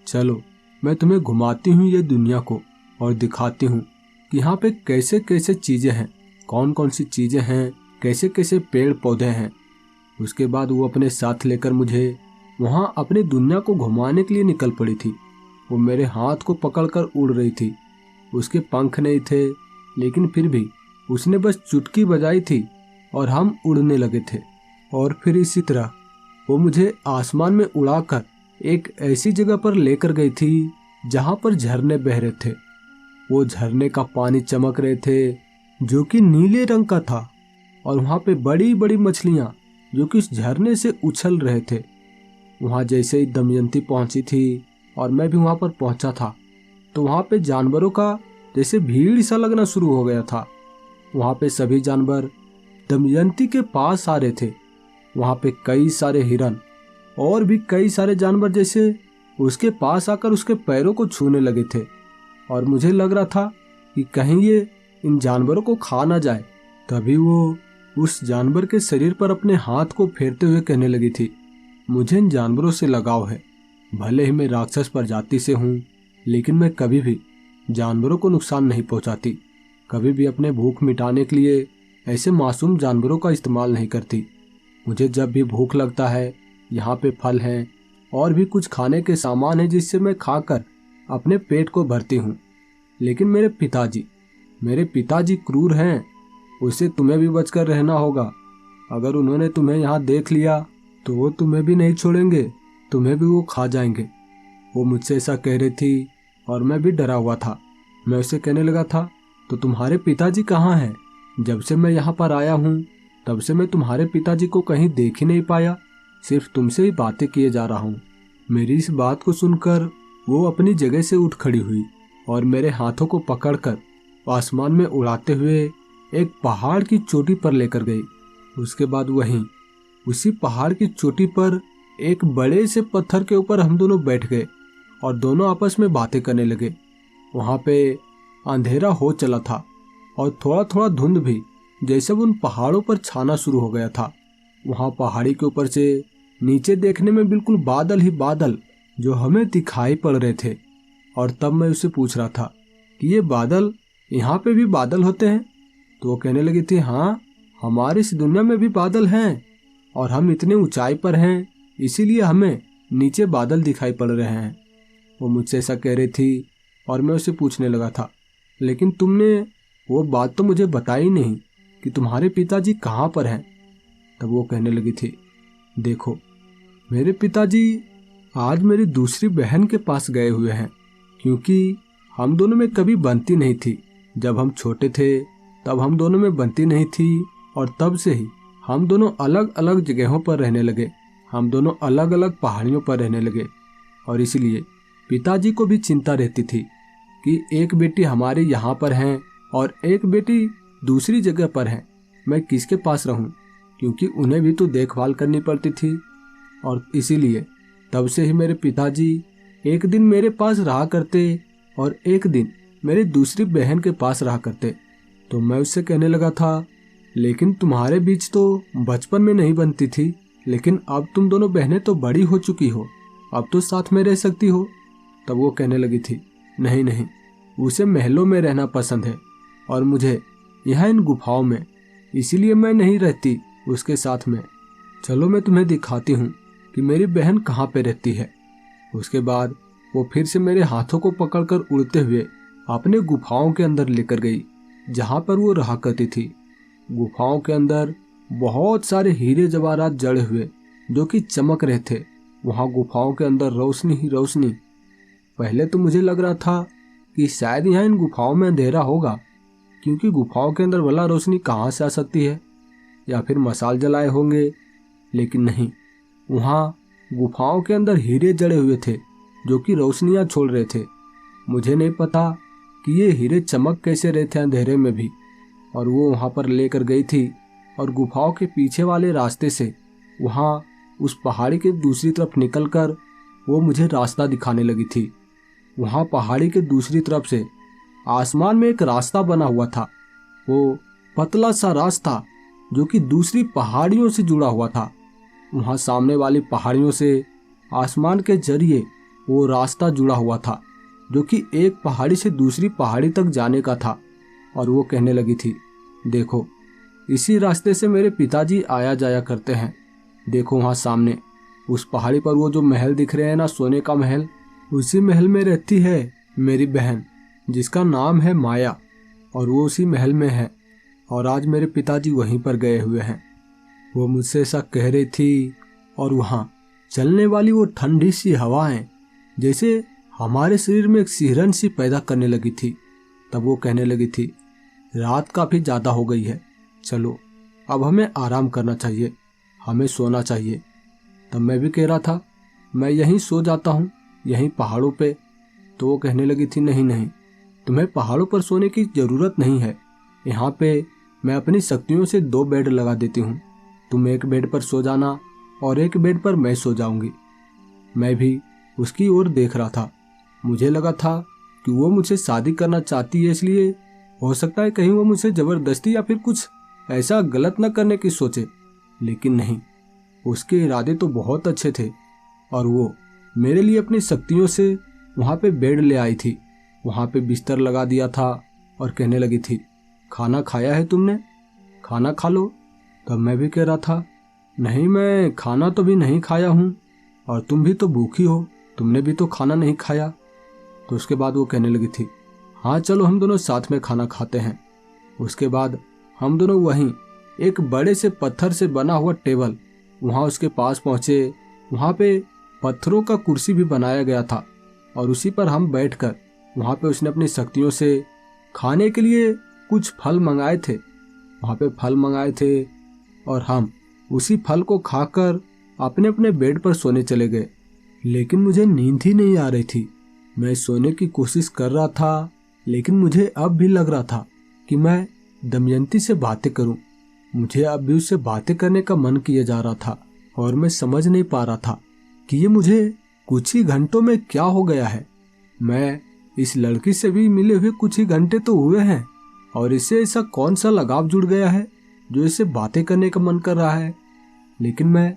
चलो मैं तुम्हें घुमाती हूँ ये दुनिया को और दिखाती हूँ कि यहाँ पे कैसे कैसे चीज़ें हैं, कौन कौन सी चीज़ें हैं, कैसे कैसे पेड़ पौधे हैं। उसके बाद वो अपने साथ लेकर मुझे वहाँ अपनी दुनिया को घुमाने के लिए निकल पड़ी थी। वो मेरे हाथ को पकड़कर उड़ रही थी। उसके पंख नहीं थे, लेकिन फिर भी उसने बस चुटकी बजाई थी और हम उड़ने लगे थे। और फिर इसी तरह वो मुझे आसमान में उड़ाकर एक ऐसी जगह पर लेकर गई थी जहाँ पर झरने बह रहे थे। वो झरने का पानी चमक रहे थे जो कि नीले रंग का था, और वहाँ पे बड़ी बड़ी मछलियाँ जो कि उस झरने से उछल रहे थे। वहाँ जैसे ही दमयंती पहुँची थी और मैं भी वहाँ पर पहुँचा था, तो वहाँ पे जानवरों का जैसे भीड़ सा लगना शुरू हो गया था। वहाँ पे सभी जानवर दमयंती के पास आ रहे थे। वहाँ पे कई सारे हिरन और भी कई सारे जानवर जैसे उसके पास आकर उसके पैरों को छूने लगे थे, और मुझे लग रहा था कि कहीं ये इन जानवरों को खा ना जाए। तभी वो उस जानवर के शरीर पर अपने हाथ को फेरते हुए कहने लगी थी, मुझे इन जानवरों से लगाव है। भले ही मैं राक्षस प्रजाति से हूँ, लेकिन मैं कभी भी जानवरों को नुकसान नहीं पहुँचाती। कभी भी अपने भूख मिटाने के लिए ऐसे मासूम जानवरों का इस्तेमाल नहीं करती। मुझे जब भी भूख लगता है, यहाँ पे फल हैं और भी कुछ खाने के सामान हैं जिससे मैं खाकर अपने पेट को भरती हूँ। लेकिन मेरे पिताजी क्रूर हैं, उससे तुम्हें भी बचकर रहना होगा। अगर उन्होंने तुम्हें यहाँ देख लिया तो वो तुम्हें भी नहीं छोड़ेंगे, तुम्हें भी वो खा जाएंगे। वो मुझसे ऐसा कह रही थी और मैं भी डरा हुआ था। मैं उसे कहने लगा था, तो तुम्हारे पिताजी कहाँ हैं? जब से मैं यहाँ पर आया हूँ तब से मैं तुम्हारे पिताजी को कहीं देख ही नहीं पाया, सिर्फ तुमसे ही बातें किए जा रहा हूँ। मेरी इस बात को सुनकर वो अपनी जगह से उठ खड़ी हुई और मेरे हाथों को पकड़कर आसमान में उड़ाते हुए एक पहाड़ की चोटी पर लेकर गई। उसके बाद वहीं उसी पहाड़ की चोटी पर एक बड़े से पत्थर के ऊपर हम दोनों बैठ गए और दोनों आपस में बातें करने लगे। वहाँ पे अंधेरा हो चला था और थोड़ा थोड़ा धुंध भी जैसे उन पहाड़ों पर छाना शुरू हो गया था। वहाँ पहाड़ी के ऊपर से नीचे देखने में बिल्कुल बादल ही बादल जो हमें दिखाई पड़ रहे थे। और तब मैं उससे पूछ रहा था कि ये बादल, यहाँ पे भी बादल होते हैं? तो वो कहने लगी थी, हाँ हमारी इस दुनिया में भी बादल हैं और हम इतने ऊंचाई पर हैं, इसीलिए हमें नीचे बादल दिखाई पड़ रहे हैं। वो मुझसे ऐसा कह रही थी और मैं उससे पूछने लगा था, लेकिन तुमने वो बात तो मुझे बताई नहीं कि तुम्हारे पिताजी कहाँ पर हैं। तब वो कहने लगी थी, देखो मेरे पिताजी आज मेरी दूसरी बहन के पास गए हुए हैं, क्योंकि हम दोनों में कभी बनती नहीं थी। जब हम छोटे थे तब हम दोनों में बनती नहीं थी और तब से ही हम दोनों अलग अलग जगहों पर रहने लगे। हम दोनों अलग अलग पहाड़ियों पर रहने लगे और इसलिए पिताजी को भी चिंता रहती थी कि एक बेटी हमारे यहाँ पर हैं और एक बेटी दूसरी जगह पर है, मैं किसके पास रहूँ, क्योंकि उन्हें भी तो देखभाल करनी पड़ती थी। और इसीलिए तब से ही मेरे पिताजी एक दिन मेरे पास रहा करते और एक दिन मेरी दूसरी बहन के पास रहा करते। तो मैं उससे कहने लगा था, लेकिन तुम्हारे बीच तो बचपन में नहीं बनती थी, लेकिन अब तुम दोनों बहनें तो बड़ी हो चुकी हो, अब तो साथ में रह सकती हो। तब वो कहने लगी थी, नहीं नहीं, उसे महलों में रहना पसंद है और मुझे यहाँ इन गुफाओं में, इसीलिए मैं नहीं रहती उसके साथ में। चलो मैं तुम्हें दिखाती हूँ कि मेरी बहन कहाँ पे रहती है। उसके बाद वो फिर से मेरे हाथों को पकड़कर उड़ते हुए अपने गुफाओं के अंदर लेकर गई जहाँ पर वो रहा करती थी। गुफाओं के अंदर बहुत सारे हीरे जवाहरात जड़े हुए जो कि चमक रहे थे। वहाँ गुफाओं के अंदर रोशनी ही रोशनी। पहले तो मुझे लग रहा था कि शायद यहाँ इन गुफाओं में अंधेरा होगा, क्योंकि गुफाओं के अंदर भला रोशनी कहाँ से आ सकती है। या फिर मशाल जलाए होंगे, लेकिन नहीं, वहाँ गुफाओं के अंदर हीरे जड़े हुए थे जो कि रोशनियाँ छोड़ रहे थे। मुझे नहीं पता कि ये हीरे चमक कैसे रहे थे अंधेरे में भी, और वो वहाँ पर लेकर गई थी और गुफाओं के पीछे वाले रास्ते से वहाँ उस पहाड़ी के दूसरी तरफ निकलकर वो मुझे रास्ता दिखाने लगी थी। वहाँ पहाड़ी के दूसरी तरफ से आसमान में एक रास्ता बना हुआ था, वो पतला सा रास्ता जो कि दूसरी पहाड़ियों से जुड़ा हुआ था। वहाँ सामने वाली पहाड़ियों से आसमान के जरिए वो रास्ता जुड़ा हुआ था जो कि एक पहाड़ी से दूसरी पहाड़ी तक जाने का था। और वो कहने लगी थी, देखो इसी रास्ते से मेरे पिताजी आया जाया करते हैं। देखो वहाँ सामने उस पहाड़ी पर वो जो महल दिख रहे हैं ना, सोने का महल, उसी महल में रहती है मेरी बहन जिसका नाम है माया, और वो उसी महल में है। और आज मेरे पिताजी वहीं पर गए हुए हैं। वो मुझसे ऐसा कह रही थी, और वहाँ चलने वाली वो ठंडी सी हवाएं जैसे हमारे शरीर में एक सिहरन सी पैदा करने लगी थी। तब वो कहने लगी थी, रात काफ़ी ज़्यादा हो गई है, चलो अब हमें आराम करना चाहिए, हमें सोना चाहिए। तब मैं भी कह रहा था, मैं यहीं सो जाता हूँ, यहीं पहाड़ों पे। तो वो कहने लगी थी, नहीं नहीं, तुम्हें पहाड़ों पर सोने की ज़रूरत नहीं है। यहाँ पे मैं अपनी शक्तियों से 2 बेड लगा देती हूँ, तुम एक बेड पर सो जाना और एक बेड पर मैं सो जाऊँगी। मैं भी उसकी ओर देख रहा था। मुझे लगा था कि वो मुझसे शादी करना चाहती है, इसलिए हो सकता है कहीं वो मुझसे ज़बरदस्ती या फिर कुछ ऐसा गलत न करने की सोचे, लेकिन नहीं, उसके इरादे तो बहुत अच्छे थे। और वो मेरे लिए अपनी शक्तियों से वहाँ पे बेड ले आई थी, वहाँ पे बिस्तर लगा दिया था और कहने लगी थी, खाना खाया है तुमने? खाना खा लो। तब मैं भी कह रहा था, नहीं, मैं खाना तो भी नहीं खाया हूँ, और तुम भी तो भूखी हो, तुमने भी तो खाना नहीं खाया। तो उसके बाद वो कहने लगी थी, हाँ चलो हम दोनों साथ में खाना खाते हैं। उसके बाद हम दोनों वहीं एक बड़े से पत्थर से बना हुआ टेबल, वहाँ उसके पास पहुँचे। वहाँ पे पत्थरों का कुर्सी भी बनाया गया था, और उसी पर हम बैठकर वहाँ पे उसने अपनी शक्तियों से खाने के लिए कुछ फल मंगाए थे। वहाँ पे फल मंगाए थे और हम उसी फल को खाकर अपने अपने बेड पर सोने चले गए। लेकिन मुझे नींद ही नहीं आ रही थी। मैं सोने की कोशिश कर रहा था, लेकिन मुझे अब भी लग रहा था कि मैं दमयंती से बातें करूं। मुझे अब भी उससे बातें करने का मन किए जा रहा था, और मैं समझ नहीं पा रहा था कि ये मुझे कुछ ही घंटों में क्या हो गया है। मैं इस लड़की से भी मिले हुए कुछ ही घंटे तो हुए हैं, और इससे ऐसा कौन सा लगाव जुड़ गया है जो इससे बातें करने का मन कर रहा है। लेकिन मैं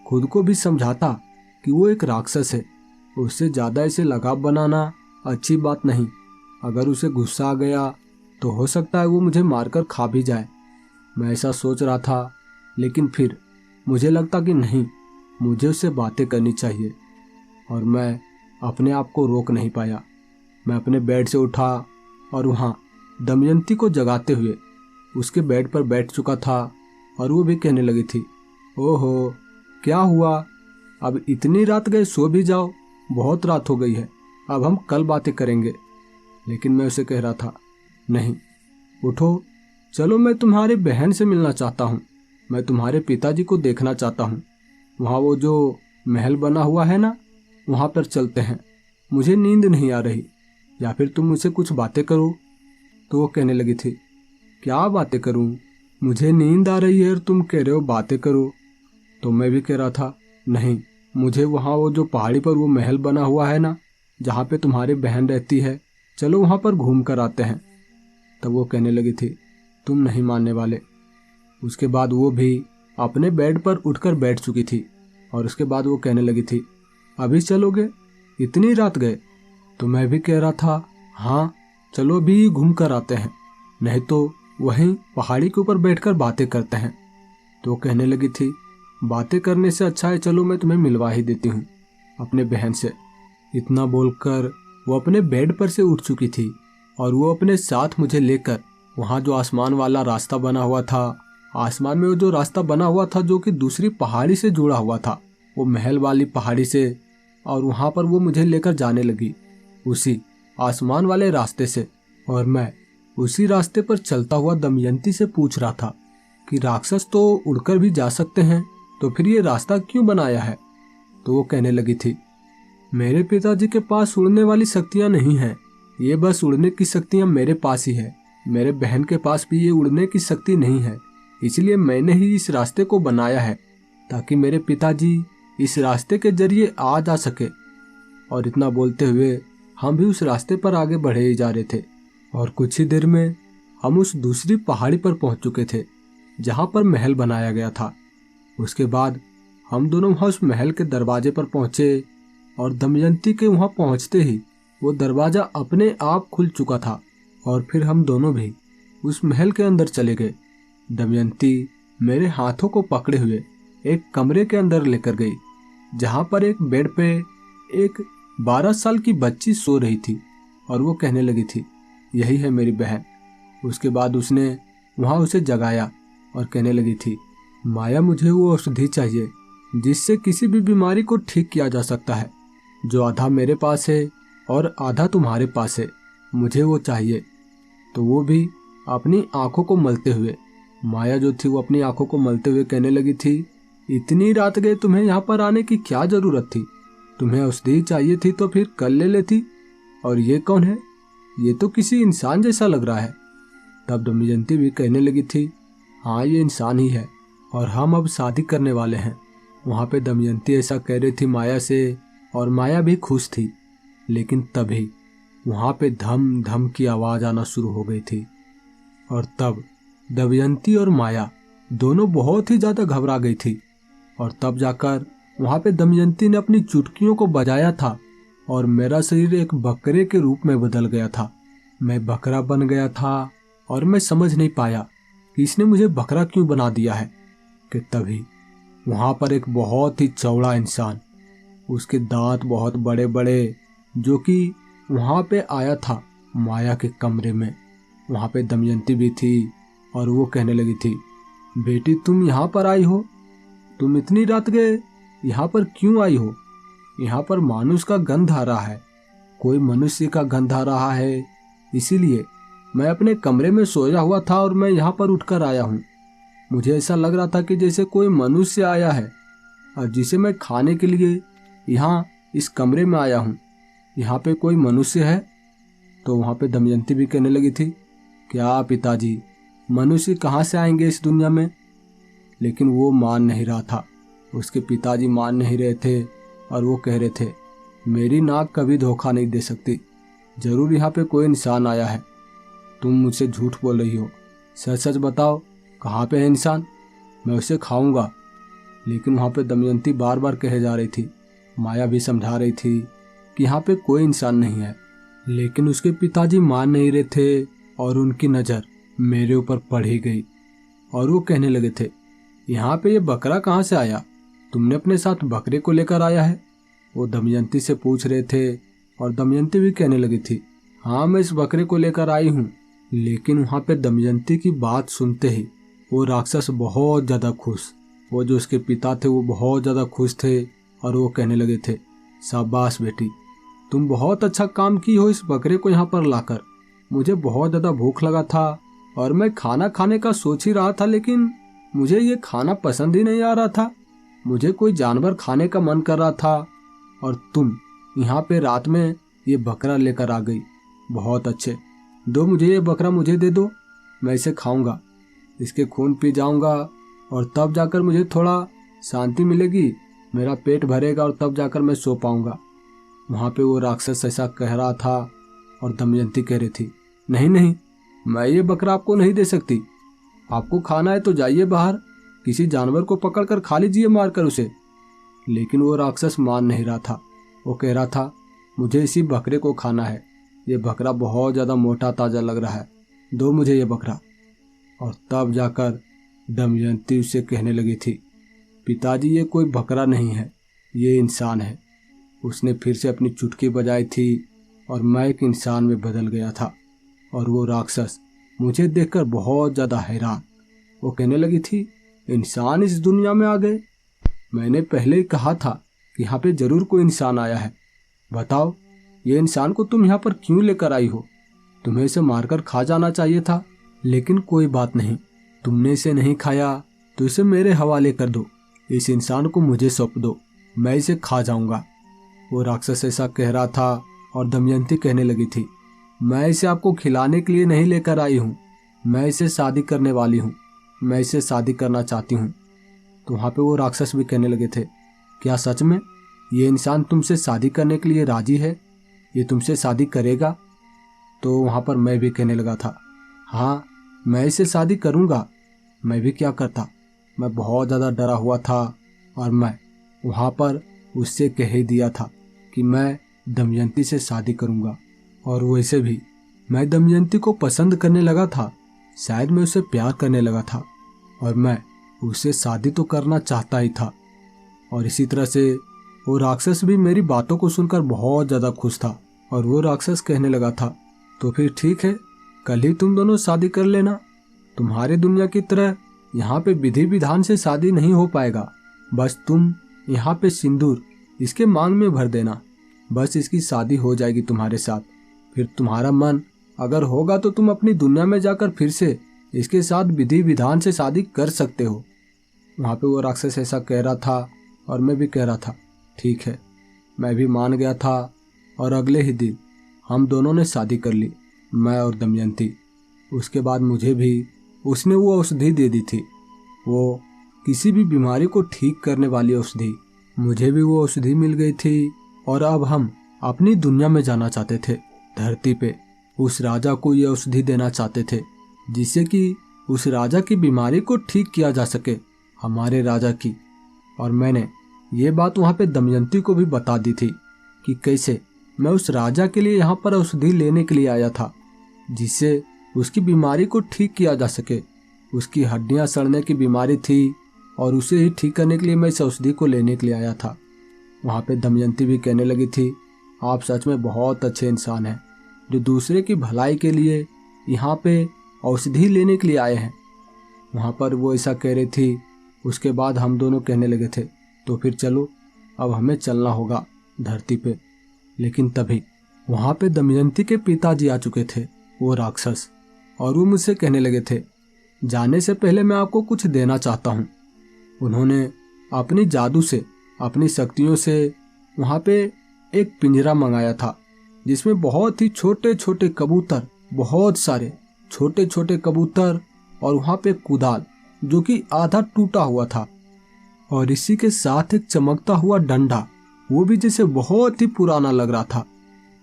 खुद को भी समझाता कि वो एक राक्षस है, उससे ज़्यादा इसे लगाव बनाना अच्छी बात नहीं। अगर उसे गुस्सा आ गया तो हो सकता है वो मुझे मारकर खा भी जाए। मैं ऐसा सोच रहा था, लेकिन फिर मुझे लगता कि नहीं, मुझे उससे बातें करनी चाहिए, और मैं अपने आप को रोक नहीं पाया। मैं अपने बेड से उठा और वहाँ दमयंती को जगाते हुए उसके बेड पर बैठ चुका था, और वो भी कहने लगी थी, ओहो क्या हुआ, अब इतनी रात गए, सो भी जाओ, बहुत रात हो गई है, अब हम कल बातें करेंगे। लेकिन मैं उसे कह रहा था, नहीं, उठो, चलो, मैं तुम्हारे बहन से मिलना चाहता हूँ, मैं तुम्हारे पिताजी को देखना चाहता हूँ। वहाँ वो जो महल बना हुआ है ना, वहाँ पर चलते हैं, मुझे नींद नहीं आ रही, या फिर तुम मुझसे कुछ बातें करो। तो वो कहने लगी थी, क्या बातें करूँ, मुझे नींद आ रही है और तुम कह रहे हो बातें करो। तो मैं भी कह रहा था, नहीं, मुझे वहाँ वो जो पहाड़ी पर वो महल बना हुआ है ना, जहाँ पे तुम्हारी बहन रहती है, चलो वहाँ पर घूम कर आते हैं। तब वो कहने लगी थी, तुम नहीं मानने वाले। उसके बाद वो भी अपने बेड पर उठकर बैठ चुकी थी, और उसके बाद वो कहने लगी थी, अभी चलोगे, इतनी रात गए। तो मैं भी कह रहा था, हाँ चलो अभी घूम कर आते हैं, नहीं तो वहीं पहाड़ी के ऊपर बैठकर बातें करते हैं। तो वो कहने लगी थी, बातें करने से अच्छा है, चलो मैं तुम्हें मिलवा ही देती हूँ अपने बहन से। इतना बोलकर वो अपने बेड पर से उठ चुकी थी, और वो अपने साथ मुझे लेकर वहाँ जो आसमान वाला रास्ता बना हुआ था, आसमान में वो जो रास्ता बना हुआ था जो कि दूसरी पहाड़ी से जुड़ा हुआ था, वो महल वाली पहाड़ी से, और वहाँ पर वो मुझे लेकर जाने लगी उसी आसमान वाले रास्ते से। और मैं उसी रास्ते पर चलता हुआ दमयंती से पूछ रहा था कि राक्षस तो उड़कर भी जा सकते हैं, तो फिर ये रास्ता क्यों बनाया है। तो वो कहने लगी थी, मेरे पिताजी के पास उड़ने वाली शक्तियाँ नहीं हैं, ये बस उड़ने की शक्तियाँ मेरे पास ही है। मेरे बहन के पास भी ये उड़ने की शक्ति नहीं है, इसलिए मैंने ही इस रास्ते को बनाया है ताकि मेरे पिताजी इस रास्ते के जरिए आ जा सके। और इतना बोलते हुए हम भी उस रास्ते पर आगे बढ़े ही जा रहे थे और कुछ ही देर में हम उस दूसरी पहाड़ी पर पहुंच चुके थे जहां पर महल बनाया गया था। उसके बाद हम दोनों वहां उस महल के दरवाजे पर पहुंचे और दमयंती के वहां पहुंचते ही वो दरवाजा अपने आप खुल चुका था और फिर हम दोनों भी उस महल के अंदर चले गए। दमयंती मेरे हाथों को पकड़े हुए एक कमरे के अंदर लेकर गई जहां पर एक बेड पे एक 12 साल की बच्ची सो रही थी और वो कहने लगी थी, यही है मेरी बहन। उसके बाद उसने वहां उसे जगाया और कहने लगी थी, माया मुझे वो औषधि चाहिए जिससे किसी भी बीमारी को ठीक किया जा सकता है, जो आधा मेरे पास है और आधा तुम्हारे पास है, मुझे वो चाहिए। तो वो भी अपनी आंखों को मलते हुए, माया जो थी वो अपनी आंखों को मलते हुए कहने लगी थी, इतनी रात गए तुम्हें यहाँ पर आने की क्या जरूरत थी, तुम्हें औषधि चाहिए थी तो फिर कल ले लेती। और ये कौन है, ये तो किसी इंसान जैसा लग रहा है। तब दमयंती भी कहने लगी थी, हाँ ये इंसान ही है और हम अब शादी करने वाले हैं। वहाँ पे दमयंती ऐसा कह रही थी माया से और माया भी खुश थी। लेकिन तभी वहाँ पे धम धम की आवाज़ आना शुरू हो गई थी और तब दमयंती और माया दोनों बहुत ही ज़्यादा घबरा गई थी। और तब जाकर वहाँ पे दमयंती ने अपनी चुटकियों को बजाया था और मेरा शरीर एक बकरे के रूप में बदल गया था। मैं बकरा बन गया था और मैं समझ नहीं पाया कि इसने मुझे बकरा क्यों बना दिया है कि तभी वहाँ पर एक बहुत ही चौड़ा इंसान, उसके दांत बहुत बड़े बड़े, जो कि वहाँ पे आया था माया के कमरे में। वहाँ पे दमयंती भी थी और वो कहने लगी थी, बेटी तुम यहाँ पर आई हो, तुम इतनी रात गए यहाँ पर क्यों आई हो। यहाँ पर मानुष का गंध आ रहा है, कोई मनुष्य का गंध आ रहा है, इसीलिए मैं अपने कमरे में सोया हुआ था और मैं यहाँ पर उठकर आया हूँ। मुझे ऐसा लग रहा था कि जैसे कोई मनुष्य आया है और जिसे मैं खाने के लिए यहाँ इस कमरे में आया हूँ। यहाँ पे कोई मनुष्य है। तो वहाँ पे दमयंती भी कहने लगी थी, क्या पिताजी, मनुष्य कहाँ से आएंगे इस दुनिया में। लेकिन वो मान नहीं रहा था, उसके पिताजी मान नहीं रहे थे और वो कह रहे थे, मेरी नाक कभी धोखा नहीं दे सकती, जरूर यहाँ पे कोई इंसान आया है, तुम मुझसे झूठ बोल रही हो, सच सच बताओ कहाँ पे है इंसान, मैं उसे खाऊंगा। लेकिन वहाँ पे दमयंती बार बार कहे जा रही थी, माया भी समझा रही थी कि यहाँ पे कोई इंसान नहीं है। लेकिन उसके पिताजी मान नहीं रहे थे और उनकी नज़र मेरे ऊपर पड़ ही गई और वो कहने लगे थे, यहाँ पे ये बकरा कहाँ से आया, तुमने अपने साथ बकरे को लेकर आया है। वो दमयंती से पूछ रहे थे और दमयंती भी कहने लगी थी, हाँ मैं इस बकरे को लेकर आई हूँ। लेकिन वहाँ पे दमयंती की बात सुनते ही वो राक्षस बहुत ज़्यादा खुश, वो जो उसके पिता थे वो बहुत ज़्यादा खुश थे और वो कहने लगे थे, शाबाश बेटी, तुम बहुत अच्छा काम की हो इस बकरे को यहाँ पर लाकर। मुझे बहुत ज़्यादा भूख लगा था और मैं खाना खाने का सोच ही रहा था, लेकिन मुझे ये खाना पसंद ही नहीं आ रहा था, मुझे कोई जानवर खाने का मन कर रहा था और तुम यहाँ पे रात में ये बकरा लेकर आ गई। बहुत अच्छे, दो मुझे ये बकरा, मुझे दे दो, मैं इसे खाऊंगा, इसके खून पी जाऊंगा और तब जाकर मुझे थोड़ा शांति मिलेगी, मेरा पेट भरेगा और तब जाकर मैं सो पाऊंगा। वहाँ पे वो राक्षस ऐसा कह रहा था और दमयंती कह रही थी, नहीं नहीं, मैं ये बकरा आपको नहीं दे सकती, आपको खाना है तो जाइए बाहर, किसी जानवर को पकड़कर खा लीजिए मारकर उसे। लेकिन वो राक्षस मान नहीं रहा था, वो कह रहा था, मुझे इसी बकरे को खाना है, ये बकरा बहुत ज़्यादा मोटा ताज़ा लग रहा है, दो मुझे ये बकरा। और तब जाकर दमयंती उसे कहने लगी थी, पिताजी ये कोई बकरा नहीं है, ये इंसान है। उसने फिर से अपनी चुटकी बजाई थी और मैं एक इंसान में बदल गया था और वो राक्षस मुझे देखकर बहुत ज़्यादा हैरान, वो कहने लगी थी, इंसान इस दुनिया में आ गए, मैंने पहले ही कहा था कि यहाँ पे ज़रूर कोई इंसान आया है, बताओ ये इंसान को तुम यहाँ पर क्यों लेकर आई हो, तुम्हें इसे मारकर खा जाना चाहिए था। लेकिन कोई बात नहीं, तुमने इसे नहीं खाया तो इसे मेरे हवाले कर दो, इस इंसान को मुझे सौंप दो, मैं इसे खा जाऊंगा। वो राक्षस ऐसा कह रहा था और दमयंती कहने लगी थी, मैं इसे आपको खिलाने के लिए नहीं लेकर आई हूँ, मैं इसे शादी करने वाली हूँ, मैं इसे शादी करना चाहती हूँ। तो वहाँ पे वो राक्षस भी कहने लगे थे, क्या सच में ये इंसान तुमसे शादी करने के लिए राजी है, ये तुमसे शादी करेगा? तो वहाँ पर मैं भी कहने लगा था, हाँ मैं इसे शादी करूँगा। मैं भी क्या करता, मैं बहुत ज़्यादा डरा हुआ था और मैं वहाँ पर उससे कह ही दिया था कि मैं दमयंती से शादी करूँगा। और वैसे भी मैं दमयंती को पसंद करने लगा था, शायद मैं उसे प्यार करने लगा था और मैं उससे शादी तो करना चाहता ही था। और इसी तरह से वो राक्षस भी मेरी बातों को सुनकर बहुत ज़्यादा खुश था और वो राक्षस कहने लगा था, तो फिर ठीक है, कल ही तुम दोनों शादी कर लेना। तुम्हारे दुनिया की तरह यहाँ पे विधि विधान से शादी नहीं हो पाएगा, बस तुम यहाँ पे सिंदूर इसके मांग में भर देना, बस इसकी शादी हो जाएगी तुम्हारे साथ। फिर तुम्हारा मन अगर होगा तो तुम अपनी दुनिया में जाकर फिर से इसके साथ विधि विधान से शादी कर सकते हो। वहाँ पे वो राक्षस ऐसा कह रहा था और मैं भी कह रहा था, ठीक है। मैं भी मान गया था और अगले ही दिन हम दोनों ने शादी कर ली, मैं और दमयंती। उसके बाद मुझे भी उसने वो औषधि दे दी थी, वो किसी भी बीमारी को ठीक करने वाली औषधि। मुझे भी वो औषधि मिल गई थी और अब हम अपनी दुनिया में जाना चाहते थे, धरती पे उस राजा को ये औषधि देना चाहते थे जिससे कि उस राजा की बीमारी को ठीक किया जा सके, हमारे राजा की। और मैंने ये बात वहाँ पे दमयंती को भी बता दी थी कि कैसे मैं उस राजा के लिए यहाँ पर औषधि लेने के लिए आया था जिससे उसकी बीमारी को ठीक किया जा सके। उसकी हड्डियाँ सड़ने की बीमारी थी और उसे ही ठीक करने के लिए मैं इस औषधि को लेने के लिए आया था। वहाँ पे दमयंती भी कहने लगी थी, आप सच में बहुत अच्छे इंसान हैं जो दूसरे की भलाई के लिए यहाँ पे औषधि लेने के लिए आए हैं। वहाँ पर वो ऐसा कह रही थी। उसके बाद हम दोनों कहने लगे थे, तो फिर चलो अब हमें चलना होगा धरती पे। लेकिन तभी वहाँ पे दमयंती के पिताजी आ चुके थे, वो राक्षस, और वो मुझसे कहने लगे थे, जाने से पहले मैं आपको कुछ देना चाहता हूँ। उन्होंने अपनी जादू से, अपनी शक्तियों से वहाँ पे एक पिंजरा मंगाया था जिसमें बहुत ही छोटे छोटे कबूतर, बहुत सारे छोटे छोटे कबूतर, और वहाँ पे कुदाल जो कि आधा टूटा हुआ था, और इसी के साथ एक चमकता हुआ डंडा, वो भी जैसे बहुत ही पुराना लग रहा था।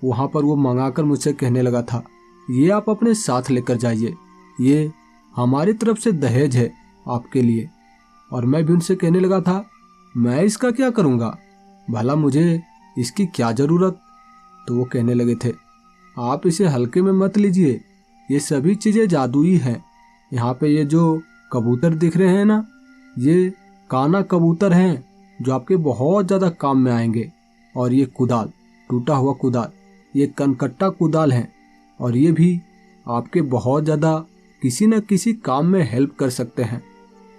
वहाँ पर वो मंगाकर मुझसे कहने लगा था, ये आप अपने साथ लेकर जाइए, ये हमारी तरफ से दहेज है आपके लिए। और मैं भी उनसे कहने लगा था, मैं इसका क्या करूँगा, भला मुझे इसकी क्या ज़रूरत। तो वो कहने लगे थे, आप इसे हल्के में मत लीजिए, ये सभी चीज़ें जादुई हैं। यहाँ पे ये जो कबूतर दिख रहे हैं ना, ये काना कबूतर हैं जो आपके बहुत ज़्यादा काम में आएंगे। और ये कुदाल, टूटा हुआ कुदाल, ये कनकट्टा कुदाल हैं और ये भी आपके बहुत ज़्यादा किसी न किसी काम में हेल्प कर सकते हैं।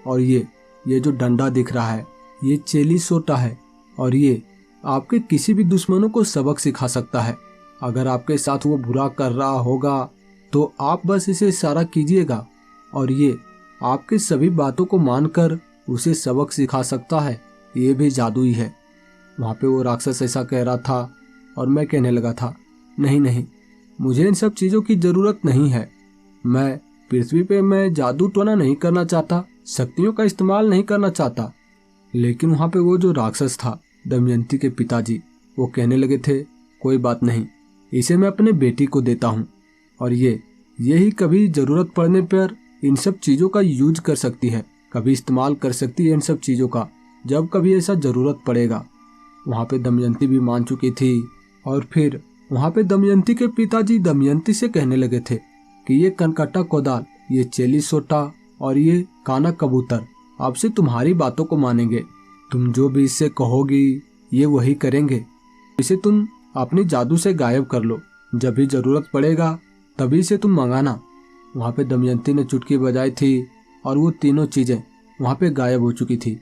और ये जो डंडा दिख रहा है, ये चेली सोटा है और ये आपके किसी भी दुश्मनों को सबक सिखा सकता है। अगर आपके साथ वो बुरा कर रहा होगा तो आप बस इसे इशारा कीजिएगा और ये आपके सभी बातों को मानकर उसे सबक सिखा सकता है। ये भी जादुई है। वहाँ पे वो राक्षस ऐसा कह रहा था और मैं कहने लगा था, नहीं नहीं, मुझे इन सब चीज़ों की ज़रूरत नहीं है। मैं पृथ्वी पे मैं जादू टोना नहीं करना चाहता, शक्तियों का इस्तेमाल नहीं करना चाहता। लेकिन वहाँ पे वो जो राक्षस था, दमयंती के पिताजी, वो कहने लगे थे, कोई बात नहीं, इसे मैं अपने बेटी को देता हूँ और यही कभी ज़रूरत पड़ने पर इन सब चीज़ों का यूज कर सकती है, कभी इस्तेमाल कर सकती है इन सब चीज़ों का, जब कभी ऐसा ज़रूरत पड़ेगा। वहाँ पे दमयंती भी मान चुकी थी और फिर वहाँ पे दमयंती के पिताजी दमयंती से कहने लगे थे कि ये कनकट्टा कोदाल, ये चेली सोटा और ये काना कबूतर आपसे तुम्हारी बातों को मानेंगे। तुम जो भी इससे कहोगी ये वही करेंगे। इसे तुम अपनी जादू से गायब कर लो, जब भी ज़रूरत पड़ेगा तभी इसे तुम मंगाना। वहाँ पे दमयंती ने चुटकी बजाई थी और वो तीनों चीज़ें वहाँ पे गायब हो चुकी थी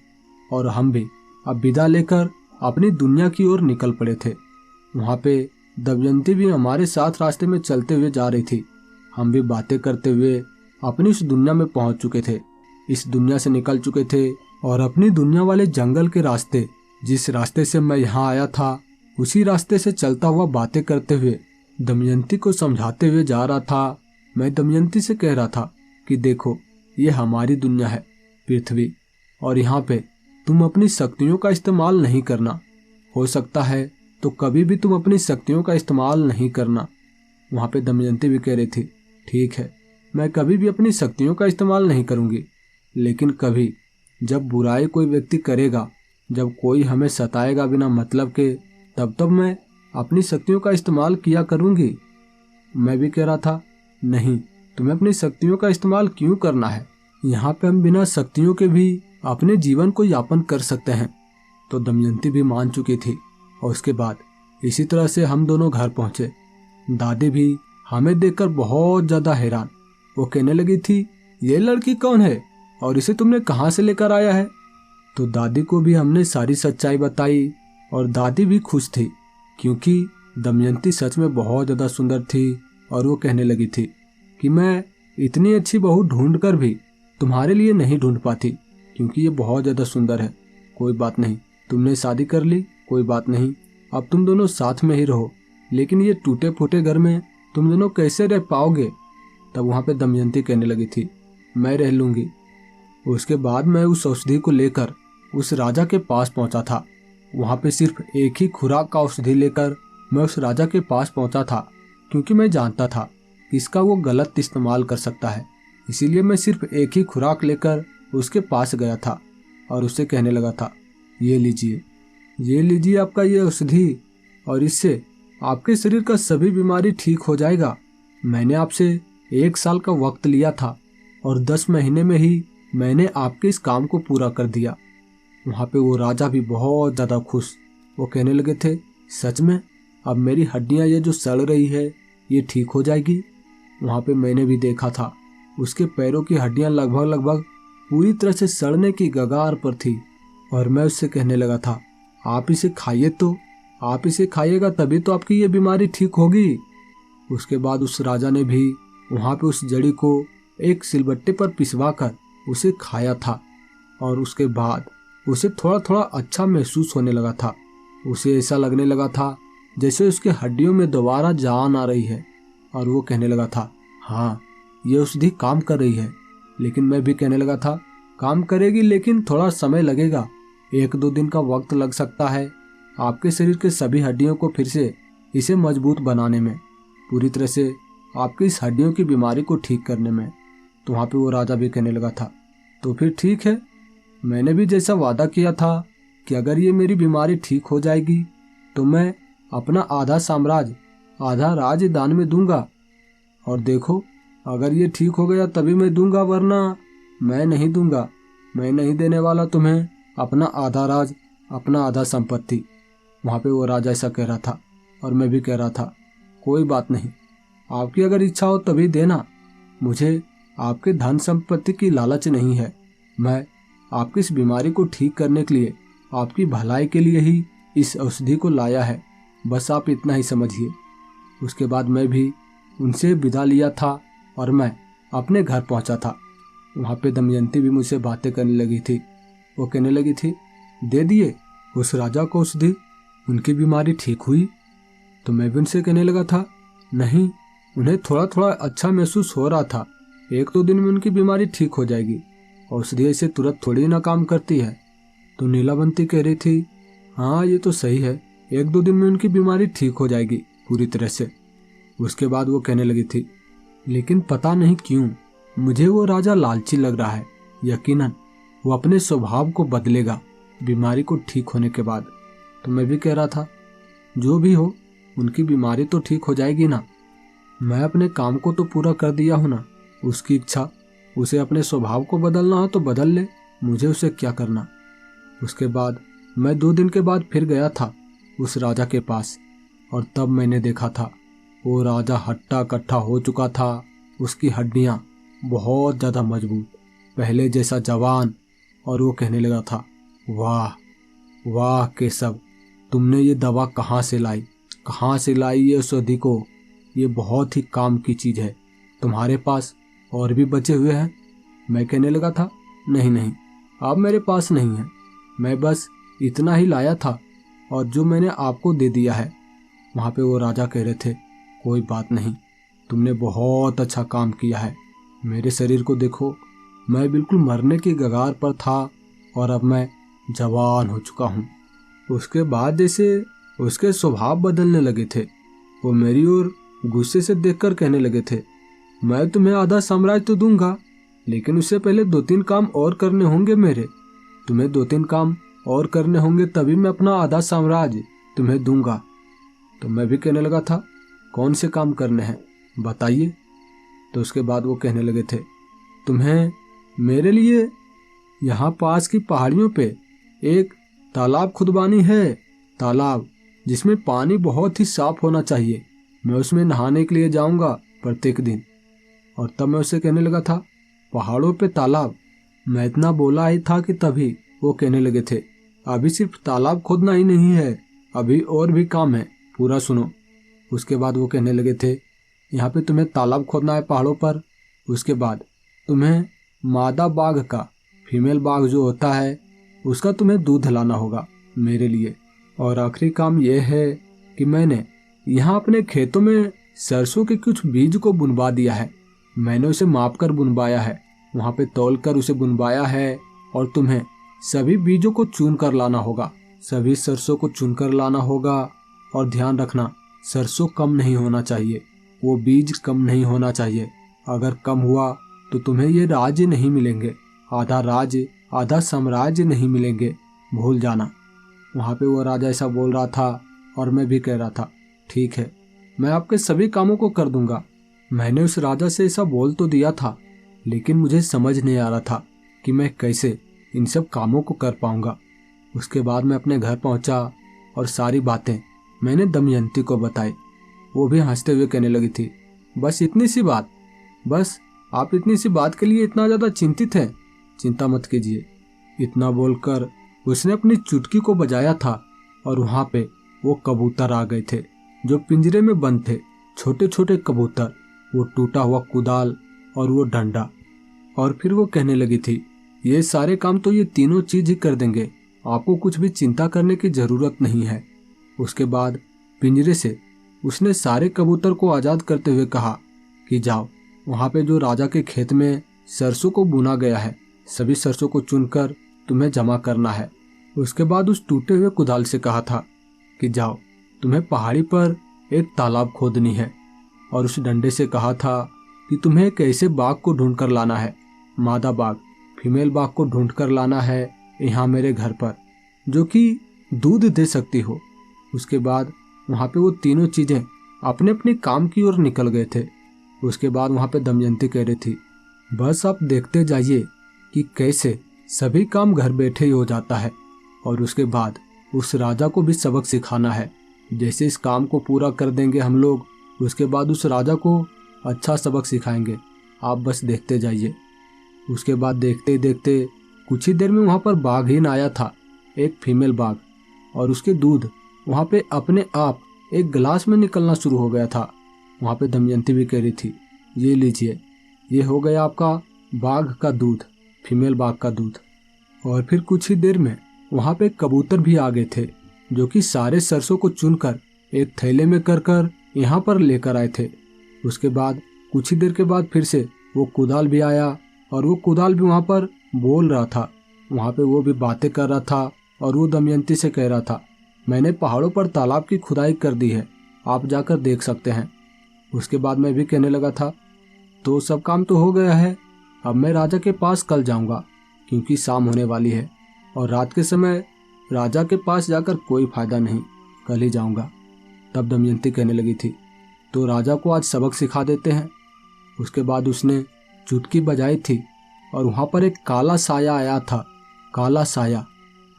और हम भी अब विदा लेकर अपनी दुनिया की ओर निकल पड़े थे। वहाँ पे दमयंती भी हमारे साथ रास्ते में चलते हुए जा रही थी। हम भी बातें करते हुए अपनी उस दुनिया में पहुँच चुके थे। इस दुनिया से निकल चुके थे और अपनी दुनिया वाले जंगल के रास्ते, जिस रास्ते से मैं यहाँ आया था, उसी रास्ते से चलता हुआ बातें करते हुए दमयंती को समझाते हुए जा रहा था। मैं दमयंती से कह रहा था कि देखो, ये हमारी दुनिया है पृथ्वी, और यहाँ पे तुम अपनी शक्तियों का इस्तेमाल नहीं करना। हो सकता है तो कभी भी तुम अपनी शक्तियों का इस्तेमाल नहीं करना। वहाँ पे दमयंती भी कह रही थी, ठीक है, मैं कभी भी अपनी शक्तियों का इस्तेमाल नहीं करूँगी, लेकिन कभी जब बुराई कोई व्यक्ति करेगा, जब कोई हमें सताएगा बिना मतलब के, तब मैं अपनी शक्तियों का इस्तेमाल किया करूँगी। मैं भी कह रहा था, नहीं, तुम्हें अपनी शक्तियों का इस्तेमाल क्यों करना है? यहाँ पे हम बिना शक्तियों के भी अपने जीवन को यापन कर सकते हैं। तो दमयंती भी मान चुकी थी और उसके बाद इसी तरह से हम दोनों घर पहुँचे। दादी भी हमें देखकर बहुत ज़्यादा हैरान। वो कहने लगी थी, ये लड़की कौन है और इसे तुमने कहाँ से लेकर आया है? तो दादी को भी हमने सारी सच्चाई बताई और दादी भी खुश थी, क्योंकि दमयंती सच में बहुत ज़्यादा सुंदर थी। और वो कहने लगी थी कि मैं इतनी अच्छी बहू ढूंढ कर भी तुम्हारे लिए नहीं ढूंढ पाती, क्योंकि ये बहुत ज़्यादा सुंदर है। कोई बात नहीं, तुमने शादी कर ली, कोई बात नहीं, अब तुम दोनों साथ में ही रहो, लेकिन ये टूटे फूटे घर में तुम दोनों कैसे रह पाओगे? तब वहाँ पे दमयंती कहने लगी थी, मैं रह लूँगी। उसके बाद मैं उस औषधि को लेकर उस राजा के पास पहुँचा था। वहाँ पे सिर्फ एक ही खुराक का औषधि लेकर मैं उस राजा के पास पहुँचा था, क्योंकि मैं जानता था कि इसका वो गलत इस्तेमाल कर सकता है। इसीलिए मैं सिर्फ एक ही खुराक लेकर उसके पास गया था और उससे कहने लगा था, ये लीजिए आपका ये औषधि, और इससे आपके शरीर का सभी बीमारी ठीक हो जाएगा। मैंने आपसे 1 साल का वक्त लिया था और 10 महीने में ही मैंने आपके इस काम को पूरा कर दिया। वहाँ पे वो राजा भी बहुत ज़्यादा खुश। वो कहने लगे थे, सच में अब मेरी हड्डियाँ ये जो सड़ रही है ये ठीक हो जाएगी? वहाँ पे मैंने भी देखा था, उसके पैरों की हड्डियाँ लगभग पूरी तरह से सड़ने की कगार पर थी। और मैं उससे कहने लगा था, आप इसे खाइए, तो आप इसे खाइएगा तभी तो आपकी ये बीमारी ठीक होगी। उसके बाद उस राजा ने भी वहाँ पे उस जड़ी को एक सिलबट्टे पर पिसवा कर उसे खाया था, और उसके बाद उसे थोड़ा थोड़ा अच्छा महसूस होने लगा था। उसे ऐसा लगने लगा था जैसे उसके हड्डियों में दोबारा जान आ रही है। और वो कहने लगा था, हाँ, ये औषधि काम कर रही है। लेकिन मैं भी कहने लगा था, काम करेगी, लेकिन थोड़ा समय लगेगा, 1-2 दिन का वक्त लग सकता है आपके शरीर के सभी हड्डियों को फिर से इसे मजबूत बनाने में, पूरी तरह से आपकी इस हड्डियों की बीमारी को ठीक करने में। तो वहाँ पे वो राजा भी कहने लगा था, तो फिर ठीक है, मैंने भी जैसा वादा किया था कि अगर ये मेरी बीमारी ठीक हो जाएगी तो मैं अपना आधा साम्राज्य, आधा राज्य दान में दूंगा। और देखो, अगर ये ठीक हो गया तभी मैं दूंगा, वरना मैं नहीं दूंगा। मैं नहीं देने वाला तुम्हें अपना आधा राज, अपना आधा संपत्ति। वहाँ पे वो राजा ऐसा कह रहा था और मैं भी कह रहा था, कोई बात नहीं, आपकी अगर इच्छा हो तभी देना। मुझे आपके धन संपत्ति की लालच नहीं है। मैं आपकी इस बीमारी को ठीक करने के लिए, आपकी भलाई के लिए ही इस औषधि को लाया है, बस आप इतना ही समझिए। उसके बाद मैं भी उनसे विदा लिया था और मैं अपने घर पहुंचा था। वहाँ पे दमयंती भी मुझसे बातें करने लगी थी। वो कहने लगी थी, दे दिए उस राजा को औषधि, उनकी बीमारी ठीक हुई? तो मैं भी उनसे कहने लगा था, नहीं, उन्हें थोड़ा थोड़ा अच्छा महसूस हो रहा था, 1-2 दिन में उनकी बीमारी ठीक हो जाएगी। औषधि ऐसे तुरंत थोड़ी ना काम करती है। तो नीलावंती कह रही थी, हाँ ये तो सही है, 1-2 दिन में उनकी बीमारी ठीक हो जाएगी पूरी तरह से। उसके बाद वो कहने लगी थी, लेकिन पता नहीं क्यों मुझे वो राजा लालची लग रहा है। यकीनन वो अपने स्वभाव को बदलेगा बीमारी को ठीक होने के बाद। तो मैं भी कह रहा था, जो भी हो, उनकी बीमारी तो ठीक हो जाएगी ना। मैं अपने काम को तो पूरा कर दिया हूँ ना। उसकी इच्छा, उसे अपने स्वभाव को बदलना हो तो बदल ले, मुझे उसे क्या करना। उसके बाद मैं 2 दिन के बाद फिर गया था उस राजा के पास, और तब मैंने देखा था वो राजा हट्टा कट्टा हो चुका था। उसकी हड्डियाँ बहुत ज़्यादा मजबूत, पहले जैसा जवान। और वो कहने लगा था, वाह वाह केशव, तुमने ये दवा कहाँ से लाई ये औषधि को? ये बहुत ही काम की चीज़ है। तुम्हारे पास और भी बचे हुए हैं? मैं कहने लगा था, नहीं नहीं, आप मेरे पास नहीं हैं, मैं बस इतना ही लाया था और जो मैंने आपको दे दिया है। वहाँ पे वो राजा कह रहे थे, कोई बात नहीं, तुमने बहुत अच्छा काम किया है। मेरे शरीर को देखो, मैं बिल्कुल मरने की कगार पर था और अब मैं जवान हो चुका हूँ। उसके बाद जैसे उसके स्वभाव बदलने लगे थे, वो मेरी ओर गुस्से से देखकर कहने लगे थे, मैं तुम्हें आधा साम्राज्य तो दूंगा, लेकिन उससे पहले 2-3 काम और करने होंगे मेरे। तुम्हें 2-3 काम और करने होंगे, तभी मैं अपना आधा साम्राज्य तुम्हें दूंगा। तो मैं भी कहने लगा था, कौन से काम करने हैं बताइए। तो उसके बाद वो कहने लगे थे, तुम्हें मेरे लिए यहाँ पास की पहाड़ियों पे एक तालाब खुदवानी है, तालाब जिसमें पानी बहुत ही साफ होना चाहिए। मैं उसमें नहाने के लिए जाऊंगा प्रत्येक दिन। और तब मैं उसे कहने लगा था, पहाड़ों पे तालाब। मैं इतना बोला ही था कि तभी वो कहने लगे थे, अभी सिर्फ तालाब खोदना ही नहीं है, अभी और भी काम है, पूरा सुनो। उसके बाद वो कहने लगे थे, यहाँ पे तुम्हें तालाब खोदना है पहाड़ों पर। उसके बाद तुम्हें मादा बाघ का, फीमेल बाघ जो होता है, उसका तुम्हें दूध लाना होगा मेरे लिए। और आखिरी काम यह है कि मैंने यहाँ अपने खेतों में सरसों के कुछ बीज को बुनवा दिया है। मैंने उसे माप कर बुनवाया है, वहाँ पे तौल कर उसे बुनवाया है। और तुम्हें सभी बीजों को चुन कर लाना होगा, सभी सरसों को चुन कर लाना होगा। और ध्यान रखना, सरसों कम नहीं होना चाहिए, वो बीज कम नहीं होना चाहिए। अगर कम हुआ तो तुम्हें ये राज्य नहीं मिलेंगे, आधा राज्य, आधा साम्राज्य नहीं मिलेंगे, भूल जाना। वहाँ पे वो राजा ऐसा बोल रहा था और मैं भी कह रहा था, ठीक है, मैं आपके सभी कामों को कर दूंगा। मैंने उस राजा से ऐसा बोल तो दिया था, लेकिन मुझे समझ नहीं आ रहा था कि मैं कैसे इन सब कामों को कर पाऊंगा। उसके बाद मैं अपने घर पहुंचा और सारी बातें मैंने दमयंती को बताई। वो भी हंसते हुए कहने लगी थी, बस इतनी सी बात, बस आप इतनी सी बात के लिए इतना ज़्यादा चिंतित हैं, चिंता मत कीजिए। इतना बोलकर उसने अपनी चुटकी को बजाया था और वहाँ पे वो कबूतर आ गए थे जो पिंजरे में बंद थे, छोटे छोटे कबूतर, वो टूटा हुआ कुदाल और वो डंडा। और फिर वो कहने लगी थी, ये सारे काम तो ये तीनों चीज ही कर देंगे, आपको कुछ भी चिंता करने की जरूरत नहीं है। उसके बाद पिंजरे से उसने सारे कबूतर को आज़ाद करते हुए कहा कि जाओ, वहाँ पे जो राजा के खेत में सरसों को बुना गया है, सभी सरसों को चुनकर तुम्हें जमा करना है। उसके बाद उस टूटे हुए कुदाल से कहा था कि जाओ, तुम्हें पहाड़ी पर एक तालाब खोदनी है। और उस डंडे से कहा था कि तुम्हें एक ऐसे बाघ को ढूंढ कर लाना है, मादा बाघ, फीमेल बाघ को ढूंढ कर लाना है यहाँ मेरे घर पर, जो कि दूध दे सकती हो। उसके बाद वहाँ पे वो तीनों चीज़ें अपने अपने काम की ओर निकल गए थे। उसके बाद वहाँ पे दमयंती कह रही थी, बस आप देखते जाइए कि कैसे सभी काम घर बैठे ही हो जाता है। और उसके बाद उस राजा को भी सबक सिखाना है। जैसे इस काम को पूरा कर देंगे हम लोग, उसके बाद उस राजा को अच्छा सबक सिखाएंगे, आप बस देखते जाइए। उसके बाद देखते ही देखते कुछ ही देर में वहाँ पर बाघिन आया था, एक फीमेल बाघ, और उसके दूध वहाँ पे अपने आप एक गिलास में निकलना शुरू हो गया था। वहाँ पे दमयंती भी कह रही थी, ये लीजिए, ये हो गया आपका बाघ का दूध, फीमेल बाघ का दूध। और फिर कुछ ही देर में वहाँ पे कबूतर भी आ गए थे, जो कि सारे सरसों को चुनकर एक थैले में कर कर यहाँ पर लेकर आए थे। उसके बाद कुछ ही देर के बाद फिर से वो कुदाल भी आया, और वो कुदाल भी वहाँ पर बोल रहा था, वहाँ पे वो भी बातें कर रहा था। और वो दमयंती से कह रहा था, मैंने पहाड़ों पर तालाब की खुदाई कर दी है, आप जाकर देख सकते हैं। उसके बाद मैं भी कहने लगा था, तो सब काम तो हो गया है, अब मैं राजा के पास कल जाऊंगा, क्योंकि शाम होने वाली है और रात के समय राजा के पास जाकर कोई फायदा नहीं, कल ही जाऊंगा। तब दमयंती कहने लगी थी, तो राजा को आज सबक सिखा देते हैं। उसके बाद उसने चुटकी बजाई थी और वहाँ पर एक काला साया आया था, काला साया,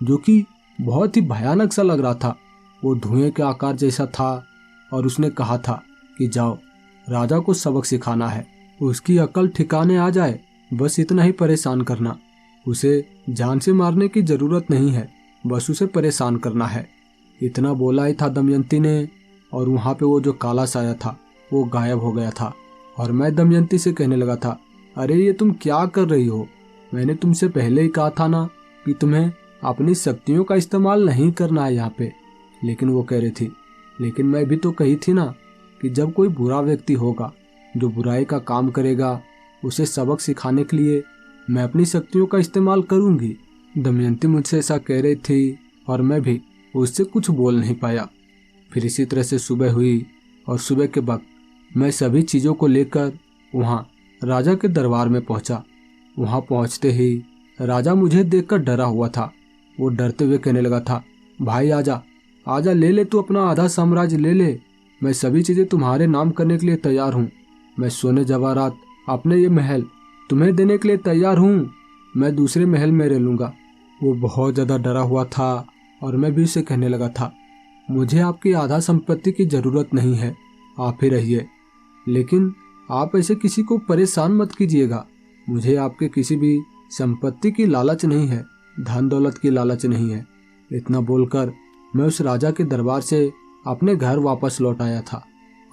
जो कि बहुत ही भयानक सा लग रहा था, वो धुएं के आकार जैसा था। और उसने कहा था कि जाओ, राजा को सबक सिखाना है, उसकी अकल ठिकाने आ जाए, बस इतना ही परेशान करना, उसे जान से मारने की जरूरत नहीं है, बस उसे परेशान करना है। इतना बोला ही था दमयंती ने, और वहाँ पे वो जो काला साया था वो गायब हो गया था। और मैं दमयंती से कहने लगा था, अरे ये तुम क्या कर रही हो, मैंने तुमसे पहले ही कहा था ना कि तुम्हें अपनी शक्तियों का इस्तेमाल नहीं करना है यहाँ पे। लेकिन वो कह रही थी, लेकिन मैं भी तो कही थी ना कि जब कोई बुरा व्यक्ति होगा जो बुराई का काम करेगा, उसे सबक सिखाने के लिए मैं अपनी शक्तियों का इस्तेमाल करूंगी। दमयंती मुझसे ऐसा कह रही थी और मैं भी उससे कुछ बोल नहीं पाया। फिर इसी तरह से सुबह हुई और सुबह के वक्त मैं सभी चीज़ों को लेकर वहाँ राजा के दरबार में पहुँचा। वहाँ पहुँचते ही राजा मुझे देखकर डरा हुआ था। वो डरते हुए कहने लगा था, भाई आजा आजा, ले ले तू अपना आधा साम्राज्य ले ले, मैं सभी चीज़ें तुम्हारे नाम करने के लिए तैयार हूँ। मैं सोने जवाहरात अपने ये महल तुम्हें देने के लिए तैयार हूँ। मैं दूसरे महल में रह लूँगा। वो बहुत ज़्यादा डरा हुआ था और मैं भी उसे कहने लगा था, मुझे आपकी आधा संपत्ति की ज़रूरत नहीं है, आप ही रहिए, लेकिन आप ऐसे किसी को परेशान मत कीजिएगा। मुझे आपके किसी भी संपत्ति की लालच नहीं है, धन दौलत की लालच नहीं है। इतना बोलकर मैं उस राजा के दरबार से अपने घर वापस लौट आया था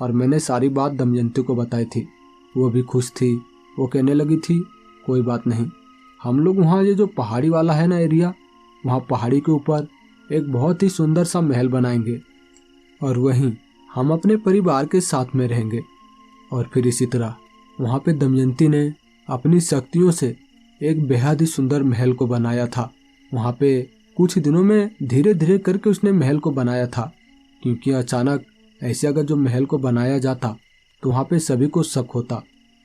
और मैंने सारी बात दमयंती को बताई थी। वो भी खुश थी। वो कहने लगी थी, कोई बात नहीं, हम लोग वहाँ ये जो पहाड़ी वाला है ना एरिया, वहाँ पहाड़ी के ऊपर एक बहुत ही सुंदर सा महल बनाएंगे और वहीं हम अपने परिवार के साथ में रहेंगे। और फिर इसी तरह वहाँ पे दमयंती ने अपनी शक्तियों से एक बेहद ही सुंदर महल को बनाया था। वहाँ पे कुछ दिनों में धीरे धीरे करके उसने महल को बनाया था, क्योंकि अचानक ऐसे अगर जो महल को बनाया जाता तो वहाँ पे सभी को शक होता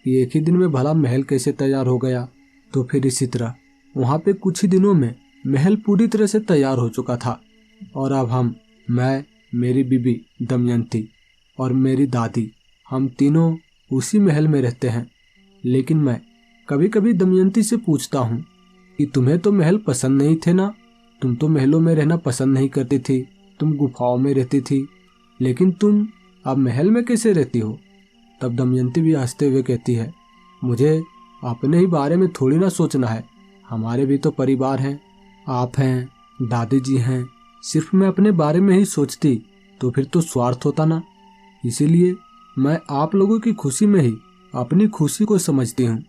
कि एक ही दिन में भला महल कैसे तैयार हो गया। तो फिर इसी तरह वहाँ पे कुछ ही दिनों में महल पूरी तरह से तैयार हो चुका था और अब मैं, मेरी बीबी दमयंती और मेरी दादी, हम तीनों उसी महल में रहते हैं। लेकिन मैं कभी कभी दमयंती से पूछता हूँ कि तुम्हें तो महल पसंद नहीं थे ना, तुम तो महलों में रहना पसंद नहीं करती थी, तुम गुफाओं में रहती थी, लेकिन तुम अब महल में कैसे रहती हो। तब दमयंती भी हंसते हुए कहती है, मुझे अपने ही बारे में थोड़ी ना सोचना है, हमारे भी तो परिवार हैं, आप हैं, दादी जी हैं। सिर्फ मैं अपने बारे में ही सोचती तो फिर तो स्वार्थ होता ना। इसीलिए मैं आप लोगों की खुशी में ही अपनी खुशी को समझती हूँ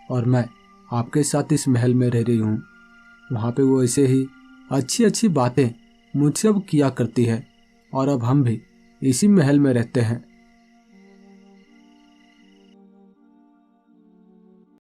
और मैं आपके साथ इस महल में रह रही हूँ। वहाँ पे वो ऐसे ही अच्छी अच्छी बातें मुझसे अब किया करती है और अब हम भी इसी महल में रहते हैं।